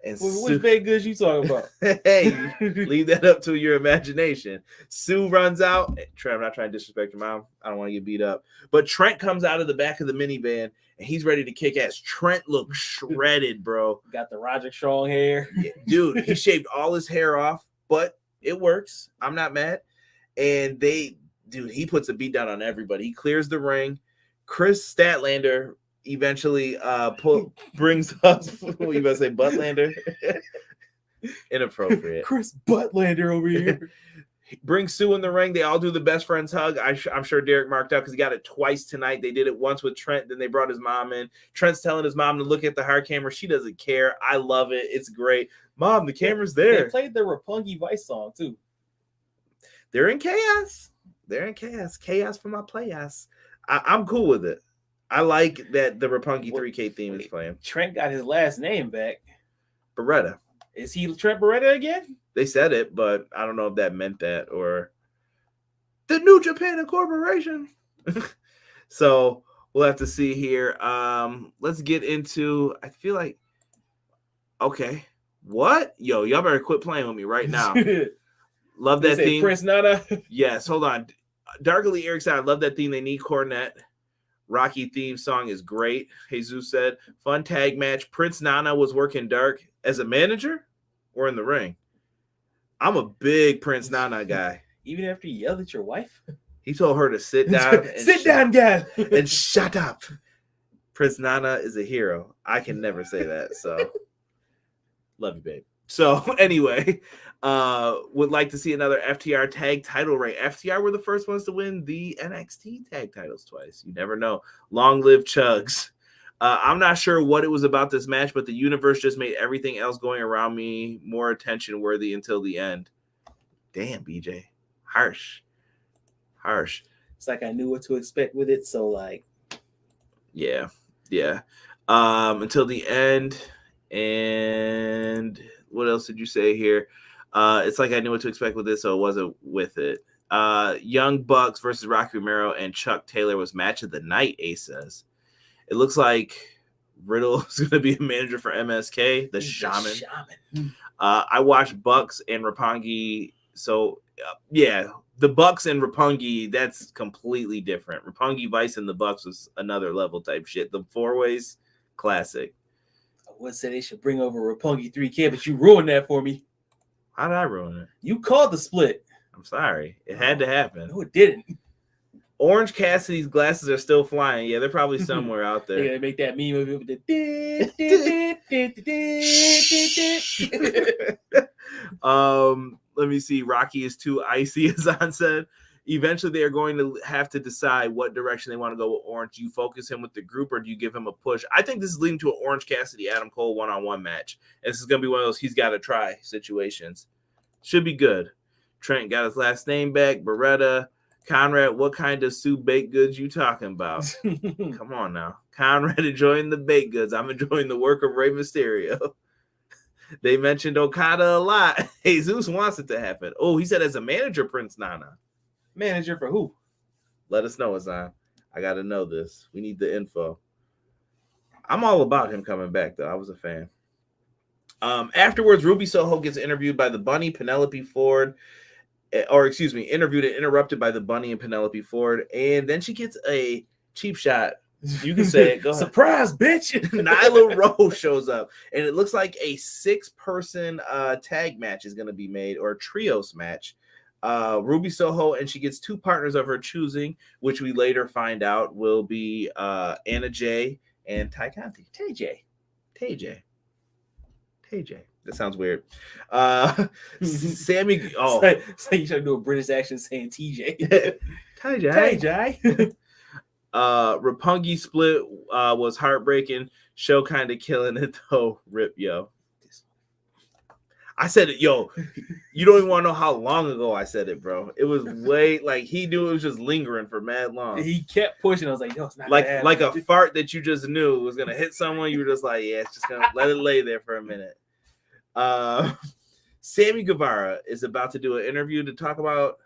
And which baked goods you talking about? Hey, leave that up to your imagination. Sue runs out. Trent, I'm not trying to disrespect your mom. I don't want to get beat up. But Trent comes out of the back of the minivan, and he's ready to kick ass. Trent looks shredded, bro. Got the Roger Strong hair. Yeah, dude, he shaved all his hair off, but it works. I'm not mad. And he puts a beat down on everybody. He clears the ring. Chris Statlander eventually brings us, what you about to say, Buttlander? Inappropriate. Chris Buttlander over here. Brings Sue in the ring. They all do the best friends hug. I'm sure Derek marked out because he got it twice tonight. They did it once with Trent. Then they brought his mom in. Trent's telling his mom to look at the hard camera. She doesn't care. I love it. It's great. Mom, the camera's there. They played the Roppongi Vice song too. They're in chaos. Chaos for my players. I'm cool with it. I like that the Roppongi 3K theme is playing. Trent got his last name back. Beretta. Is he Trent Beretta again? They said it, but I don't know if that meant that or the New Japan Incorporation. So we'll have to see here. Let's get into, I feel like, okay. What? Yo, y'all better quit playing with me right now. Love that theme. Prince Nana. Yes, hold on. Darkly Eric said, I love that theme. They need Cornette. Rocky theme song is great. Jesus said, fun tag match. Prince Nana was working dark as a manager or in the ring. I'm a big Prince Nana guy. Even after you yelled at your wife? He told her to sit down. Sit down, guys. And shut up. Prince Nana is a hero. I can never say that. So, love you, babe. So anyway, would like to see another FTR tag title reign. FTR were the first ones to win the NXT tag titles twice. You never know. Long live Chugs. I'm not sure what it was about this match, but the universe just made everything else going around me more attention worthy until the end. Damn, BJ. Harsh. It's like I knew what to expect with it, so like, yeah. Until the end. And what else did you say here? It's like I knew what to expect with this, so it wasn't with it. Young Bucks versus Rocky Romero and Chuck Taylor was match of the night, Ace says. It looks like Riddle is going to be a manager for MSK, the Shaman. I watched Bucks and Roppongi. So, yeah, the Bucks and Roppongi, that's completely different. Roppongi, Vice, and the Bucks was another level type shit. The four-ways, classic. I would say they should bring over Roppongi 3K, but you ruined that for me. How did I ruin it? You called the split. I'm sorry. It had to happen. No, it didn't. Orange Cassidy's glasses are still flying. Yeah, they're probably somewhere out there. They make that meme of it with the Let me see. Rocky is too icy, as Zan said. Eventually, they are going to have to decide what direction they want to go with Orange. Do you focus him with the group or do you give him a push? I think this is leading to an Orange Cassidy Adam Cole one-on-one match. And this is going to be one of those he's got to try situations. Should be good. Trent got his last name back. Beretta. Conrad, what kind of soup baked goods you talking about? Come on now. Conrad enjoying the baked goods. I'm enjoying the work of Rey Mysterio. They mentioned Okada a lot. Jesus wants it to happen. Oh, he said as a manager, Prince Nana. Manager for who? Let us know, Azan. I got to know this. We need the info. I'm all about him coming back, though. I was a fan. Afterwards, Ruby Soho gets interviewed by the Bunny, Penelope Ford. Interviewed and interrupted by the Bunny and Penelope Ford. And then she gets a cheap shot. You can say it. Go ahead. Surprise, bitch. Nyla Rose shows up. And it looks like a 6-person tag match is going to be made, or a trios match. Ruby Soho, and she gets 2 partners of her choosing, which we later find out will be Anna Jay and Ty Conti. TJ. That sounds weird. Sammy. Oh, it's like you should do a British accent saying TJ. TJ. Roppongi split was heartbreaking. Show kind of killing it though. Rip, yo. I said it, yo. You don't even want to know how long ago I said it, bro. It was way like he knew it was just lingering for mad long. He kept pushing. I was like, yo, it's not like a fart that you just knew was gonna hit someone. You were just like, yeah, it's just gonna let it lay there for a minute. Sammy Guevara is about to do an interview to talk about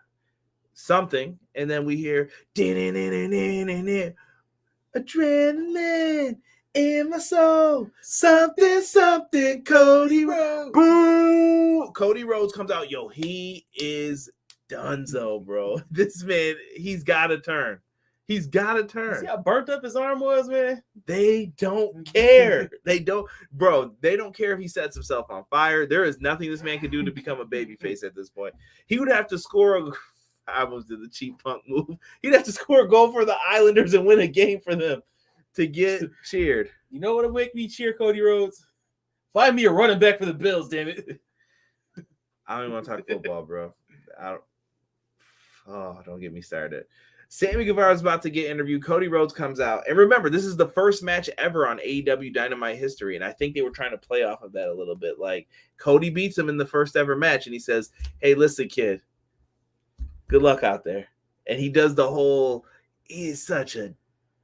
something, and then we hear adrenaline in my soul, something. Cody Rhodes, boom! Cody Rhodes comes out. Yo, he is donezo, bro. This man, he's got to turn. He's got to turn. See how burnt up his arm was, man? They don't care. They don't care if he sets himself on fire. There is nothing this man can do to become a babyface at this point. He would have to score I almost did the cheap punk move. He'd have to score a goal for the Islanders and win a game for them to get cheered. You know what would make me cheer Cody Rhodes? Find me a running back for the Bills, damn it. I don't even want to talk football, bro. Don't get me started. Sammy Guevara is about to get interviewed. Cody Rhodes comes out. And remember, this is the first match ever on AEW Dynamite history. And I think they were trying to play off of that a little bit. Like, Cody beats him in the first ever match. And he says, hey, listen, kid, good luck out there. And he does the whole, he is such a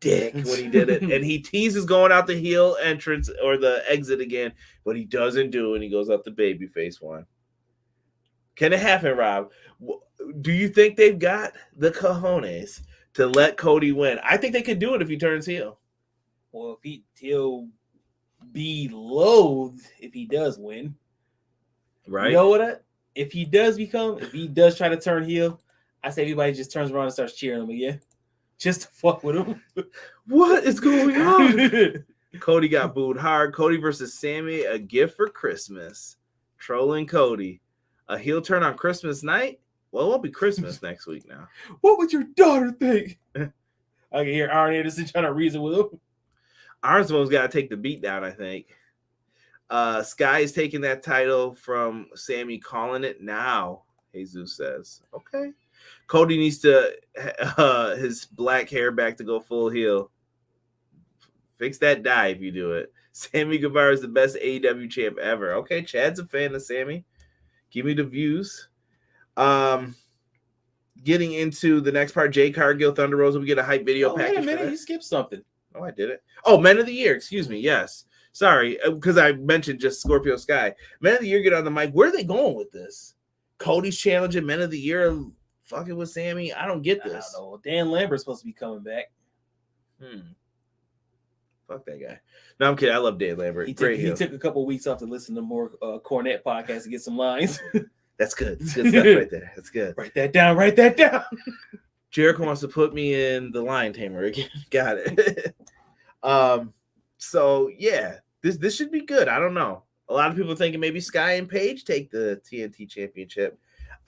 dick when he did it. And he teases going out the heel entrance or the exit again. But he doesn't do it. And he goes out the babyface one. Can it happen, Rob? Do you think they've got the cojones to let Cody win? I think they could do it if he turns heel. Well, he'll be loathed if he does win. Right. You know what? If he does try to turn heel, I say everybody just turns around and starts cheering him again. Just to fuck with him. What is going on? Cody got booed hard. Cody versus Sammy, a gift for Christmas. Trolling Cody. A heel turn on Christmas night? Well, it won't be Christmas next week now. What would your daughter think? I can hear Arn Anderson trying to reason with him. Arn's one's got to take the beat down, I think. Sky is taking that title from Sammy, calling it now, Jesus says. Okay. Cody needs to his black hair back to go full heel. Fix that dye if you do it. Sammy Guevara is the best AEW champ ever. Okay, Chad's a fan of Sammy. Give me the views. Getting into the next part, Jay Cargill, Thunder Rosa. We get a hype video package. Wait a minute, you skipped something. Oh, I did it. Oh, Men of the Year. Excuse me. Yes. Sorry, because I mentioned just Scorpio Sky. Men of the Year get on the mic. Where are they going with this? Cody's challenging Men of the Year, fucking with Sammy. I don't get this. I don't know. Dan Lambert's supposed to be coming back. Fuck that guy. No, I'm kidding. I love Dan Lambert. He took a couple weeks off to listen to more Cornette podcasts to get some lines. That's good. That's good stuff right there. That's good. Write that down. Write that down. Jericho wants to put me in the Lion Tamer again. Got it. So yeah, this should be good. I don't know. A lot of people thinking maybe Sky and Paige take the TNT championship.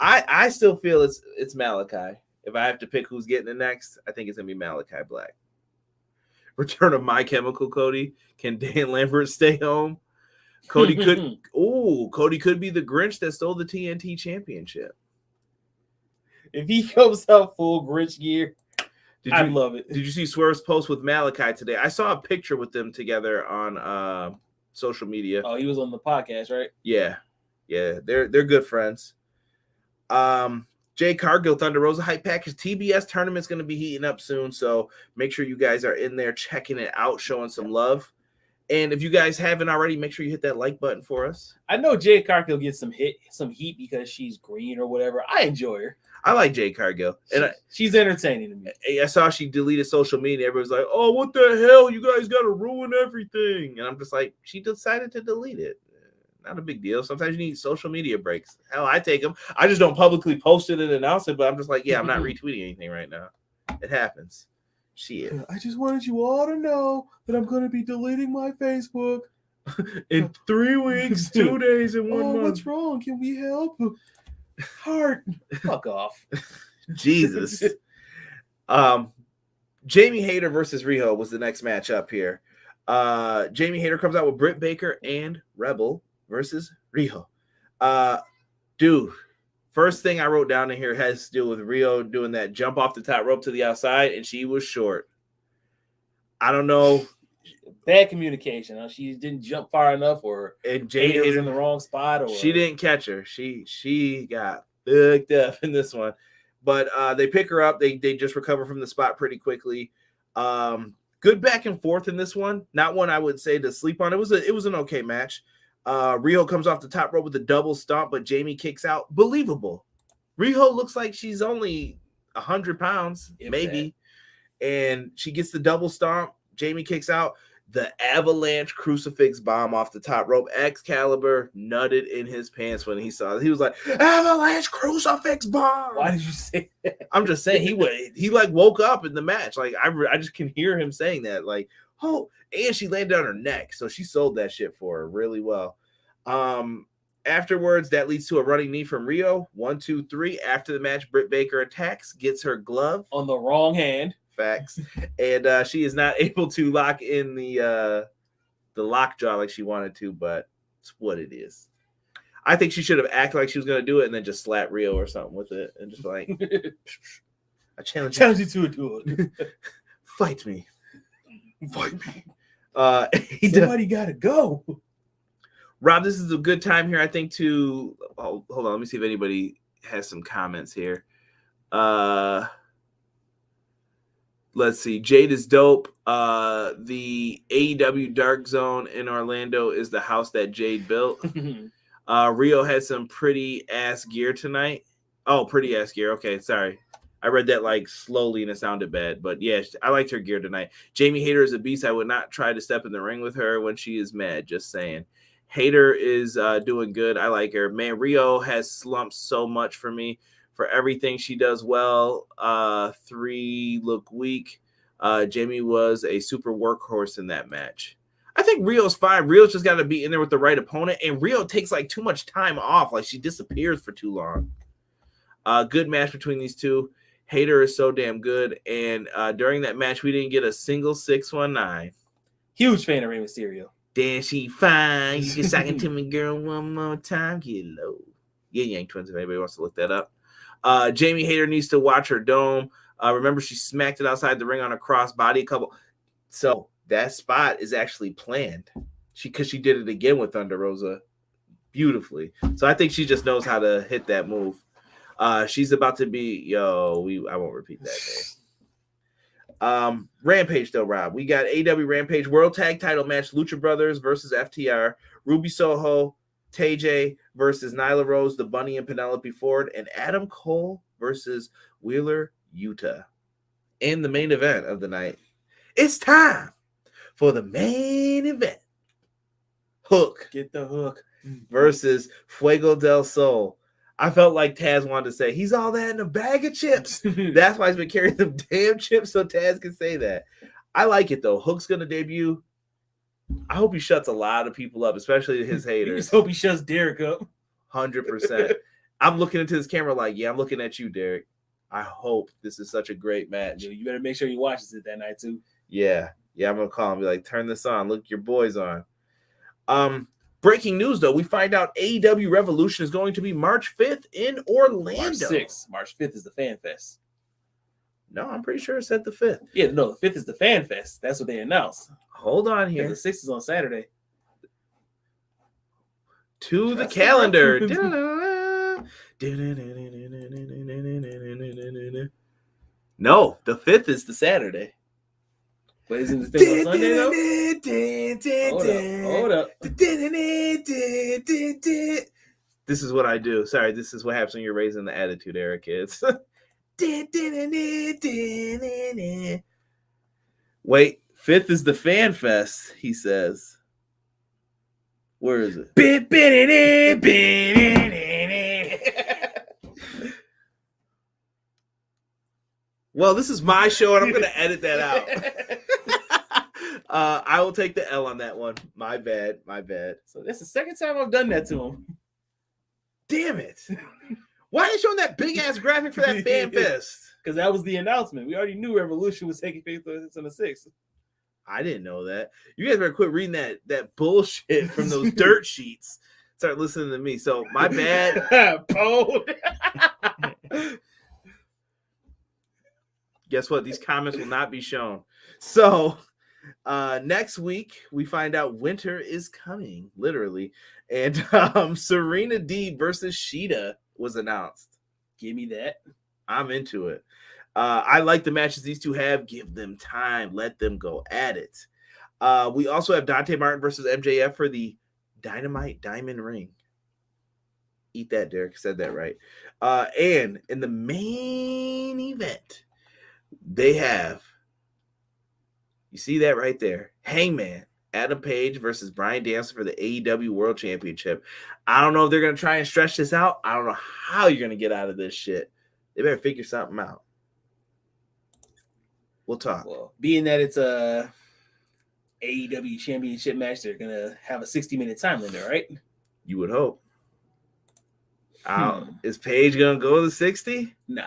I still feel it's Malachi. If I have to pick who's getting it next, I think it's gonna be Malachi Black. Return of My Chemical Cody. Can Dan Lambert stay home? Cody could be the Grinch that stole the TNT championship. If he comes out full Grinch gear, I love it. Did you see Swerve's post with Malachi today? I saw a picture with them together on social media. Oh, he was on the podcast, right? Yeah. They're good friends. Jay Cargill, Thunder Rosa hype package. TBS tournament's going to be heating up soon, so make sure you guys are in there checking it out, showing some love. And if you guys haven't already, make sure you hit that like button for us. I know Jay Cargill gets some heat because she's green or whatever. I enjoy her. I like Jay Cargill. And she's entertaining to me. I saw she deleted social media. Everyone's like, oh, what the hell? You guys got to ruin everything. And I'm just like, she decided to delete it. Not a big deal. Sometimes you need social media breaks. Hell, I take them. I just don't publicly post it and announce it, but I'm just like, yeah, I'm not retweeting anything right now. It happens. Shit. I just wanted you all to know that I'm going to be deleting my Facebook in 3 weeks, 2 days, and 1 month. What's wrong? Can we help? Heart. Fuck off. Jesus. Jamie Hayter versus Riho was the next match up here. Jamie Hayter comes out with Britt Baker and Rebel versus Riho. Dude, first thing I wrote down in here has to do with Riho doing that jump off the top rope to the outside, and she was short. I don't know. Bad communication. She didn't jump far enough, or Jamie was in the wrong spot, or she didn't catch her. She got fucked up in this one. But they pick her up. They just recover from the spot pretty quickly. Good back and forth in this one. Not one I would say to sleep on. It was an okay match. Riho comes off the top rope with a double stomp, but Jamie kicks out. Believable. Riho looks like she's only 100 pounds, maybe. And she gets the double stomp. Jamie kicks out. The avalanche crucifix bomb off the top rope. Excalibur nutted in his pants when he saw it. He was like, avalanche crucifix bomb. Why did you say that? I'm just saying he like woke up in the match. Like I just can hear him saying that. Like, oh, and she landed on her neck. So she sold that shit for her really well. Afterwards, that leads to a running knee from Riho. 1, 2, 3. After the match, Britt Baker attacks, gets her glove on the wrong hand. Facts. And she is not able to lock in the lockjaw like she wanted to, but it's what it is. I think she should have acted like she was going to do it and then just slap Riho or something with it and just like, I challenge you to a duel. Fight me. Fight me. Somebody got to go. Rob, this is a good time here, I think, to hold on. Let me see if anybody has some comments here. Let's see. Jade is dope. The AEW Dark Zone in Orlando is the house that Jade built. Riho had some pretty ass gear tonight. Oh, pretty ass gear. Okay, sorry. I read that like slowly and it sounded bad. But yeah, I liked her gear tonight. Jamie Hayter is a beast. I would not try to step in the ring with her when she is mad. Just saying. Hayter is doing good. I like her. Man, Riho has slumped so much for me. For everything she does well, 3 look weak. Jamie was a super workhorse in that match. I think Rio's fine. Rio's just got to be in there with the right opponent, and Riho takes like too much time off. Like she disappears for too long. Good match between these two. Hayter is so damn good, and during that match, we didn't get a single 619. Huge fan of Rey Mysterio. Damn, she fine. You can suck it to me, girl, one more time. Get low. Yeah, Yang Twins, if anybody wants to look that up. Jamie Hayter needs to watch her dome. Remember, she smacked it outside the ring on a crossbody a couple. So that spot is actually planned. Because she did it again with Thunder Rosa beautifully. So I think she just knows how to hit that move. She's about to be, I won't repeat that name. Rampage though, Rob. We got AEW Rampage World Tag Title match, Lucha Brothers versus FTR, Ruby Soho, TJ versus Nyla Rose, the Bunny and Penelope Ford, and Adam Cole versus Wheeler Yuta. In the main event of the night, it's time for the main event. Hook. Get the hook. Versus Fuego del Sol. I felt like Taz wanted to say, he's all that in a bag of chips. That's why he's been carrying them damn chips so Taz can say that. I like it, though. Hook's going to debut. I hope he shuts a lot of people up, especially his haters. You just hope he shuts Derek up. 100%. I'm looking into this camera like, yeah, I'm looking at you, Derek. I hope this is such a great match. You better make sure he watches it that night, too. Yeah, I'm going to call him and be like, turn this on. Look, your boy's on. Breaking news, though. We find out AEW Revolution is going to be March 5th in Orlando. March 6th. March 5th is the Fan Fest. No, I'm pretty sure it said the 5th. Yeah, no, the 5th is the Fan Fest. That's what they announced. Hold on here. The 6th is on Saturday. To the calendar. No, the 5th is the Saturday. But isn't the thing on Sunday, though? Hold up. This is what I do. Sorry, this is what happens when you're raising the attitude era, kids. Wait, 5th is the Fan Fest, he says. Where is it? Well, this is my show, and I'm going to edit that out. I will take the L on that one. My bad. So that's the second time I've done that to him. Damn it. Why are you showing that big-ass graphic for that Fan Fest? Because that was the announcement. We already knew Revolution was taking place on the 6th. I didn't know that. You guys better quit reading that bullshit from those dirt sheets. Start listening to me. So, my bad. Poe. Guess what? These comments will not be shown. So, next week, we find out winter is coming, literally. And Serena Deeb versus Sheeta was announced. Give me that. I'm into it. I like the matches these two have. Give them time. Let them go at it. We also have Dante Martin versus MJF for the Dynamite Diamond Ring. Eat that, Derek. Said that right. And in the main event, they have, you see that right there, Hangman Adam Page versus Bryan Danielson for the AEW World Championship. I don't know if they're going to try and stretch this out. I don't know how you're going to get out of this shit. They better figure something out. We'll talk. Well, being that it's a AEW Championship match, they're going to have a 60-minute time limit, right? You would hope. Is Page going to go to 60? Nah.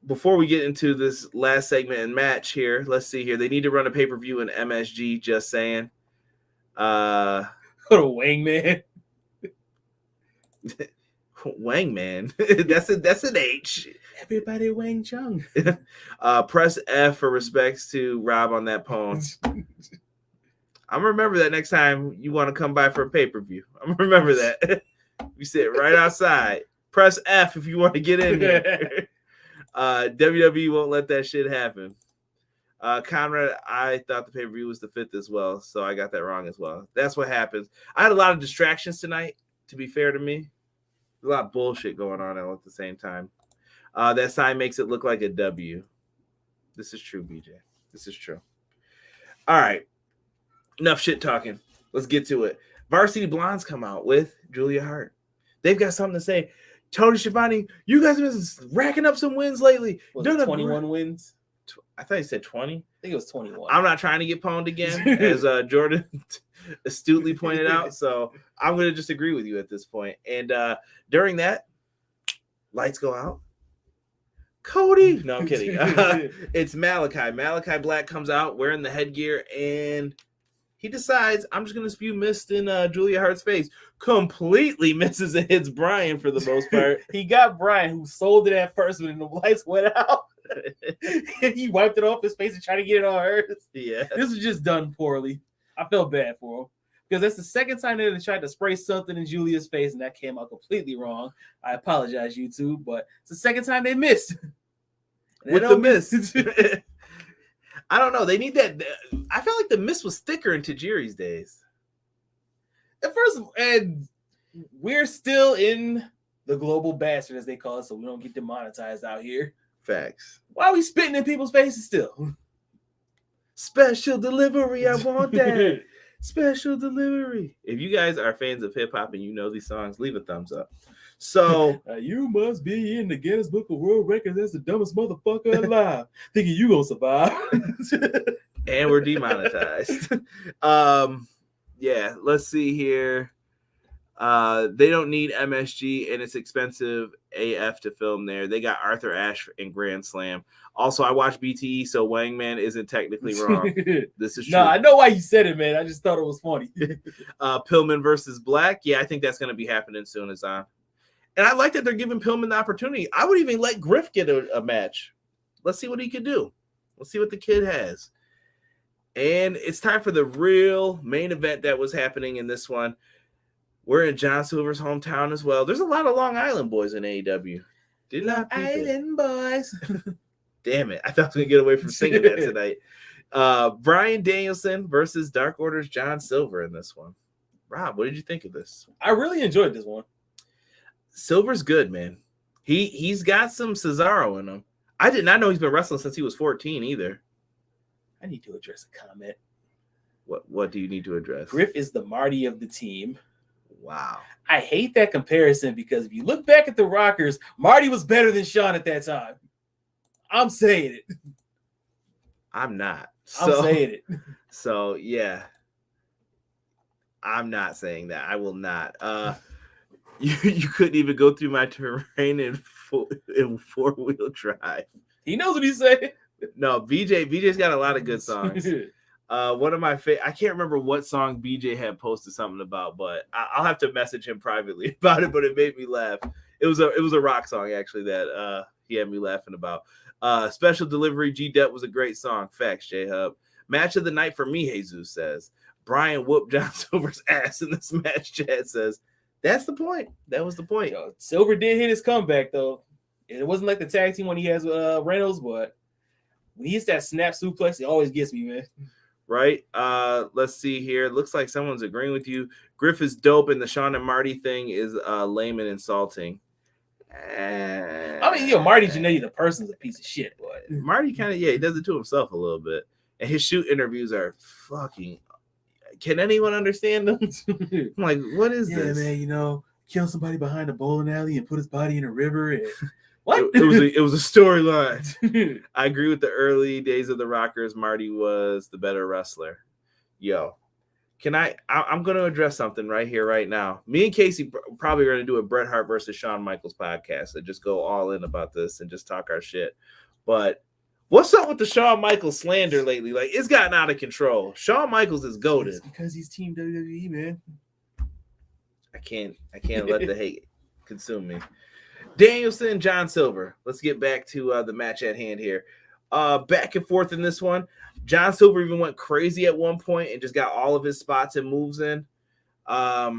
Before we get into this last segment and match here, let's see here. They need to run a pay-per-view in MSG, just saying. Go to Wangman. Wangman. That's an H. Everybody Wang Chung. Press F for respects to Rob on that poem. I'm gonna remember that next time you want to come by for a pay-per-view. I'm gonna remember that. We sit right outside. Press F if you want to get in here. WWE won't let that shit happen. Conrad, I thought the pay-per-view was the 5th as well, so I got that wrong as well. That's what happens. I had a lot of distractions tonight, to be fair to me. There's a lot of bullshit going on at the same time. That sign makes it look like a W. This is true, BJ. This is true. All right. Enough shit talking. Let's get to it. Varsity Blondes come out with Julia Hart. They've got something to say. Tony Schiavone, you guys have been racking up some wins lately. Was it 21 wins? I thought you said 20. I think it was 21. I'm not trying to get pwned again, as Jordan astutely pointed out. So I'm going to just agree with you at this point. And during that, lights go out. Cody. No, I'm kidding. It's Malachi. Malachi Black comes out wearing the headgear, and he decides, I'm just going to spew mist in Julia Hart's face. Completely misses and hits Bryan for the most part. He got Bryan, who sold it at first when the lights went out. He wiped it off his face and tried to get it on hers. Yeah. This was just done poorly. I felt bad for him. Because that's the second time they tried to spray something in Julia's face, and that came out completely wrong. I apologize, YouTube, but it's the second time they missed. With the mist. I don't know. They need that. I felt like the mist was thicker in Tajiri's days. At first, and we're still in the global bastard, as they call it, so we don't get demonetized out here. Facts. Why are we spitting in people's faces still? Special delivery. I want that. Special delivery. If you guys are fans of hip hop and you know these songs, leave a thumbs up. So you must be in the Guinness Book of World Records as the dumbest motherfucker alive, thinking you gonna survive. And we're demonetized. Yeah, let's see here. They don't need MSG, and it's expensive AF to film there. They got Arthur Ashe in Grand Slam. Also, I watch BTE, so Wangman isn't technically wrong. This is true. No, I know why you said it, man. I just thought it was funny. Pillman versus Black. Yeah, I think that's going to be happening soon, Azan. And I like that they're giving Pillman the opportunity. I would even let Griff get a match. Let's see what he could do. Let's see what the kid has. And it's time for the real main event that was happening in this one. We're in John Silver's hometown as well. There's a lot of Long Island boys in AEW. Did not Island boys. Damn it. I thought I was going to get away from singing that tonight. Bryan Danielson versus Dark Order's John Silver in this one. Rob, what did you think of this? I really enjoyed this one. Silver's good, man. He's got some Cesaro in him. I did not know he's been wrestling since he was 14 either. I need to address a comment. What do you need to address? Griff is the Marty of the team. Wow. I hate that comparison because if you look back at the Rockers, Marty was better than Shawn at that time. I'm saying it. I'm not. I'm saying it. So, yeah. I'm not saying that. I will not. You couldn't even go through my terrain in four-wheel drive. He knows what he's saying. No, BJ's got a lot of good songs. One of my I can't remember what song BJ had posted something about, but I'll have to message him privately about it. But it made me laugh. It was a rock song actually that he had me laughing about. Special Delivery G-Dep was a great song. Facts, J-Hub. Match of the night for me, Jesus says. Bryan whooped John Silver's ass in this match. Chad says that's the point. That was the point. Yo, Silver did hit his comeback though. It wasn't like the tag team when he has Reynolds, but when he hits that snap suplex, it always gets me, man. Right. Let's see here. It looks like someone's agreeing with you. Griff is dope, and the Shawn and Marty thing is lame and insulting. I mean, Marty Jannetty, the person's a piece of shit, but Marty kind of, he does it to himself a little bit. And his shoot interviews are fucking. Can anyone understand them? I'm like, what is this? Yeah, man, kill somebody behind a bowling alley and put his body in a river. And... What? It was a storyline. I agree with the early days of the Rockers. Marty was the better wrestler. Yo, I'm going to address something right here, right now. Me and Casey probably are going to do a Bret Hart versus Shawn Michaels podcast and just go all in about this and just talk our shit. But what's up with the Shawn Michaels slander lately? Like, it's gotten out of control. Shawn Michaels is goated. It's because he's Team WWE, man. I can't let the hate consume me. Danielson, John Silver. Let's get back to the match at hand here. Back and forth in this one. John Silver even went crazy at one point and just got all of his spots and moves in. Yeah,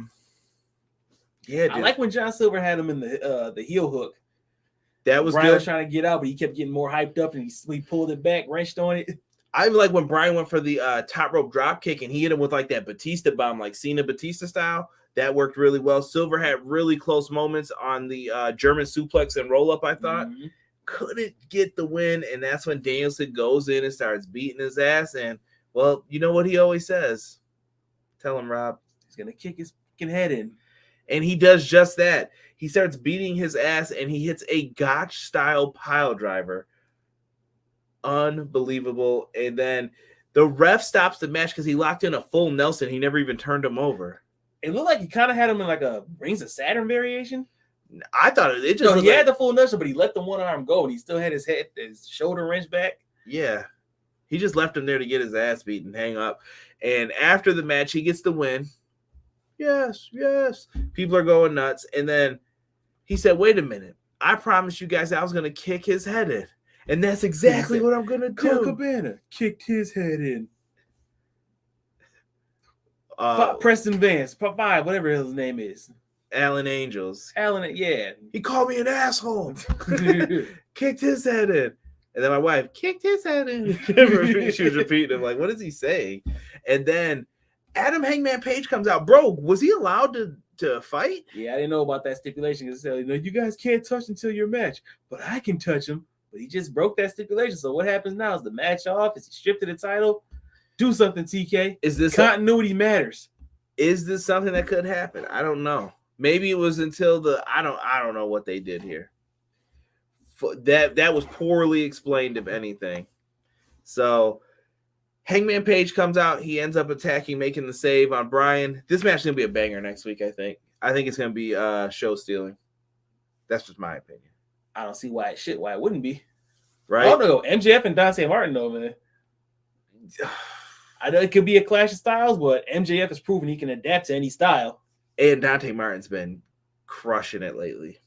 dude. I like when John Silver had him in the heel hook. That was Bryan good. Was trying to get out, but he kept getting more hyped up, and he pulled it back, wrenched on it. I like when Bryan went for the top rope drop kick, and he hit him with like that Batista bomb, like Cena Batista style. That worked really well. Silver had really close moments on the German suplex and roll up, I thought. Mm-hmm. Couldn't get the win, and that's when Danielson goes in and starts beating his ass. And, well, you know what he always says? Tell him, Rob. He's going to kick his fucking head in. And he does just that. He starts beating his ass, and he hits a Gotch-style pile driver. Unbelievable. And then the ref stops the match because he locked in a full Nelson. He never even turned him over. It looked like he kind of had him in like a Rings of Saturn variation. I thought it just No, looked he like, had the full nutshell, but he let the one arm go, and he still had his shoulder wrenched back. yeah. He just left him there to get his ass beat and hang up. And after the match, he gets the win. Yes, yes. People are going nuts. And then he said, wait a minute. I promised you guys I was going to kick his head in. And that's exactly what I'm going to do. Colt Cabana kicked his head in. Uh, Preston Vance, Five, whatever his name is. Alan Angels. Alan, yeah. He called me an asshole. Kicked his head in. And then my wife kicked his head in. She was repeating, like, what is he saying? And then Adam Hangman Page comes out. Bro, was he allowed to fight? Yeah, I didn't know about that stipulation. It said, you guys can't touch until your match, but I can touch him. But he just broke that stipulation. So what happens now? Is the match off? Is he stripped of the title? Do something, TK. Is this continuity matters? Is this something that could happen? I don't know. Maybe it was until I don't know what they did here. That was poorly explained, if anything. So Hangman Page comes out. He ends up attacking, making the save on Bryan. This match is gonna be a banger next week. I think it's gonna be show stealing. That's just my opinion. I don't see why it wouldn't be. Right? Oh no, MJF and Dante Martin though, man. I know it could be a clash of styles, but MJF has proven he can adapt to any style. And Dante Martin's been crushing it lately.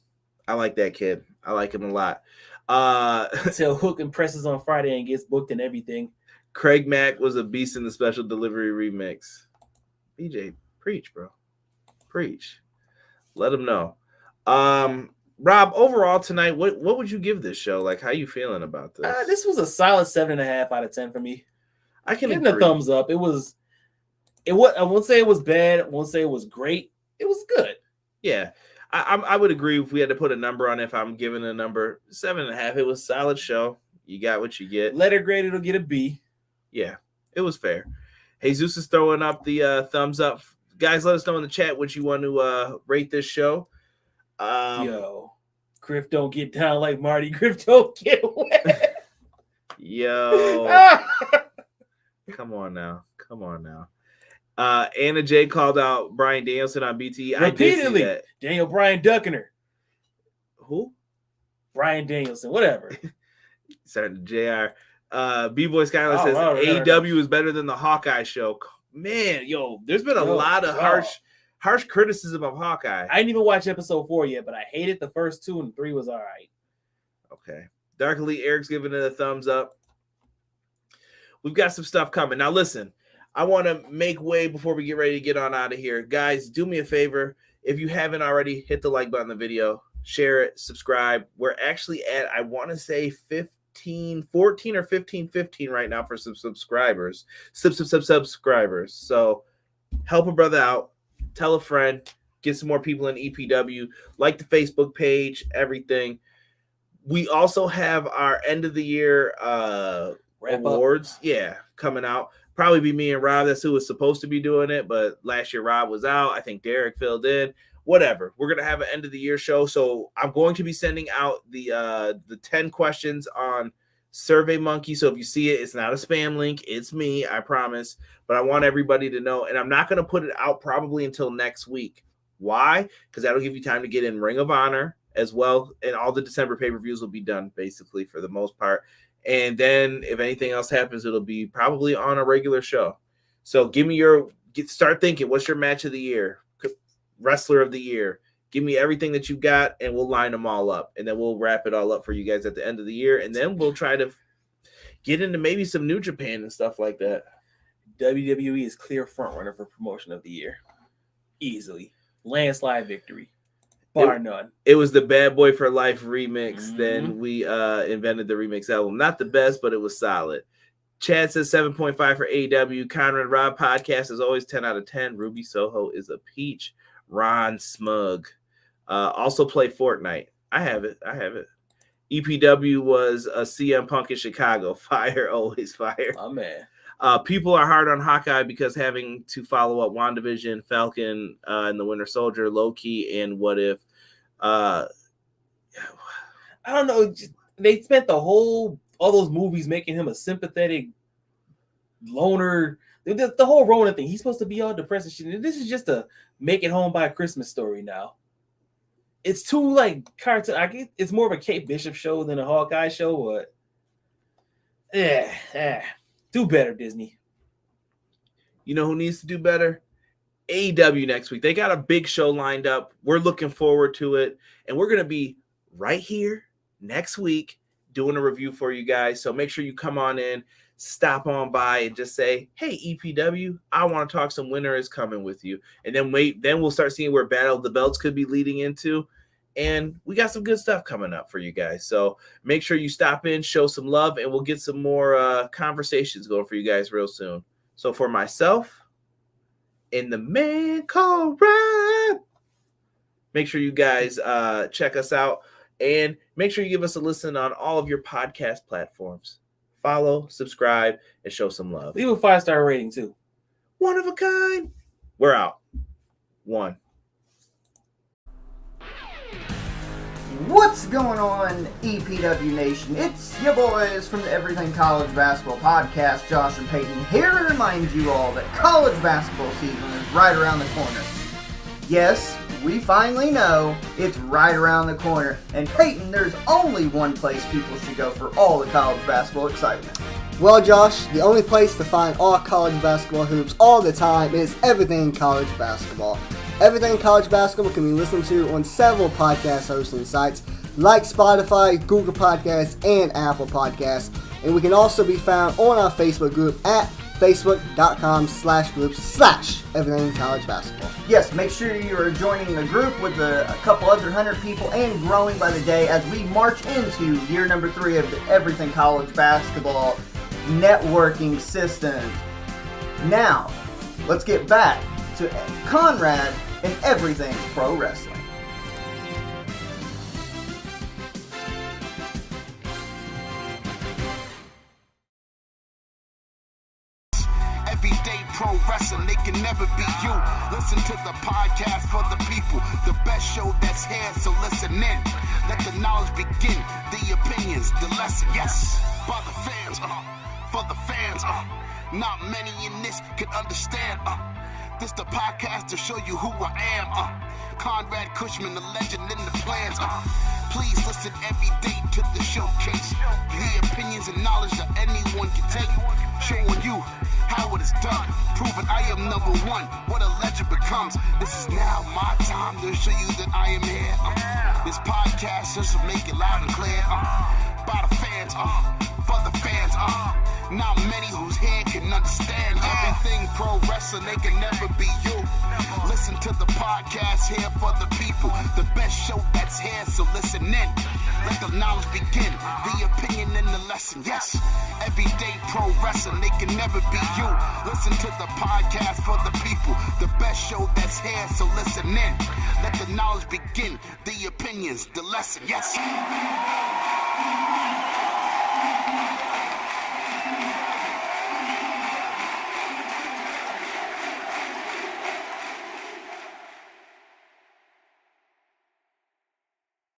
I like that kid. I like him a lot. Until Hook impresses on Friday and gets booked and everything. Craig Mack was a beast in the special delivery remix. BJ, preach, bro. Preach. Let him know. Rob, overall tonight, what would you give this show? Like, how you feeling about this? This was a solid 7.5 out of 10 for me. I can give agree. a thumbs up. I won't say it was bad. I won't say it was great. It was good. Yeah. I would agree if we had to put a number on it. If I'm giving a number, 7.5. It was a solid show. You got what you get. Letter grade, it'll get a B. Yeah, it was fair. Jesus is throwing up the thumbs up. Guys, let us know in the chat what you want to rate this show. Yo, Griff don't get down like Marty. Griff don't get wet. Yo. Come on now. Anna J called out Bryan Danielson on BT. Repeatedly. I did see that. Daniel Bryan ducking her. Who? Bryan Danielson, whatever. Starting to JR. B-Boy Skylar says AEW is better than the Hawkeye show. Man, there's been a lot of harsh criticism of Hawkeye. I didn't even watch episode 4 yet, but I hated the first 2 and 3 was all right. Okay. Darkly Eric's giving it a thumbs up. We've got some stuff coming. Now listen, I want to make way before we get ready to get on out of here. Guys, do me a favor. If you haven't already, hit the like button on the video, share it, subscribe. We're actually at, I want to say 14 or 15 right now for some subscribers. Subscribers. So help a brother out. Tell a friend. Get some more people in EPW. Like the Facebook page, everything. We also have our end of the year awards. Yeah, coming out. Probably be me and Rob. That's who was supposed to be doing it. But last year Rob was out. I think Derek filled in. Whatever. We're going to have an end of the year show. So I'm going to be sending out the 10 questions on SurveyMonkey. So if you see it, it's not a spam link. It's me, I promise. But I want everybody to know. And I'm not going to put it out probably until next week. Why? Because that'll give you time to get in Ring of Honor as well. And all the December pay-per-views will be done basically for the most part. And then if anything else happens, it'll be probably on a regular show. So give me start thinking, what's your match of the year? Wrestler of the year. Give me everything that you got, and we'll line them all up. And then we'll wrap it all up for you guys at the end of the year. And then we'll try to get into maybe some New Japan and stuff like that. WWE is clear frontrunner for promotion of the year. Easily. Landslide victory. Bar none. It was the Bad Boy for Life remix. Then we invented the remix album. Not the best, but it was solid. Chad says 7.5 for AEW. Conrad Rob podcast is always 10 out of 10. Ruby Soho is a peach. Ron Smug. Also play Fortnite. I have it. EPW was a CM Punk in Chicago. Fire, always fire. Oh, man. People are hard on Hawkeye because having to follow up WandaVision, Falcon, and the Winter Soldier, Loki, and What If. I don't know. They spent all those movies making him a sympathetic loner. The whole Ronan thing. He's supposed to be all depressed and shit. This is just a make it home by Christmas story now. it's too like cartoon. I get it's more of a Kate Bishop show than a Hawkeye show, but do better, Disney. You know who needs to do better? AEW next week. They got a big show lined up. We're looking forward to it, and we're gonna be right here next week doing a review for you guys. So make sure you come on in, stop on by, and just say, "Hey, EPW, I want to talk some Winter is Coming with you." And then we'll start seeing where Battle of the Belts could be leading into. And we got some good stuff coming up for you guys. So make sure you stop in, show some love, and we'll get some more conversations going for you guys real soon. So for myself and the man called Rob, make sure you guys check us out. And make sure you give us a listen on all of your podcast platforms. Follow, subscribe, and show some love. Leave a 5-star rating, too. One of a kind. We're out. 1. What's going on, EPW Nation? It's your boys from the Everything College Basketball Podcast, Josh and Peyton, here to remind you all that college basketball season is right around the corner. Yes, we finally know it's right around the corner. And Peyton, there's only one place people should go for all the college basketball excitement. Well, Josh, the only place to find all college basketball hoops all the time is Everything College Basketball. Everything College Basketball can be listened to on several podcast hosting sites like Spotify, Google Podcasts, and Apple Podcasts. And we can also be found on our Facebook group at facebook.com/groups/Everything College Basketball. Yes, make sure you are joining the group with a couple other 100 people and growing by the day as we march into year number 3 of the Everything College Basketball networking system. Now, let's get back to Conrad and Everything Pro Wrestling. Everyday pro wrestling, they can never be you. Listen to the podcast for the people, the best show that's here, so listen in. Let the knowledge begin, the opinions, the lesson, yes. By the fans, for the fans, not many in this can understand, this the podcast to show you who I am, Conrad Cushman, the legend in the plans, please listen every day to the showcase, the opinions and knowledge that anyone can take, showing you how it is done, proving I am number one, what a legend becomes. This is now my time to show you that I am here. This podcast just to make it loud and clear. By the fans, for the fans, not many whose head can understand everything pro wrestling, they can never be you. Listen to the podcast here for the people, the best show that's here, so listen in. Let the knowledge begin, the opinion and the lesson, yes. Everyday pro wrestling, they can never be you. Listen to the podcast for the people, the best show that's here, so listen in. Let the knowledge begin, the opinions, the lesson, yes.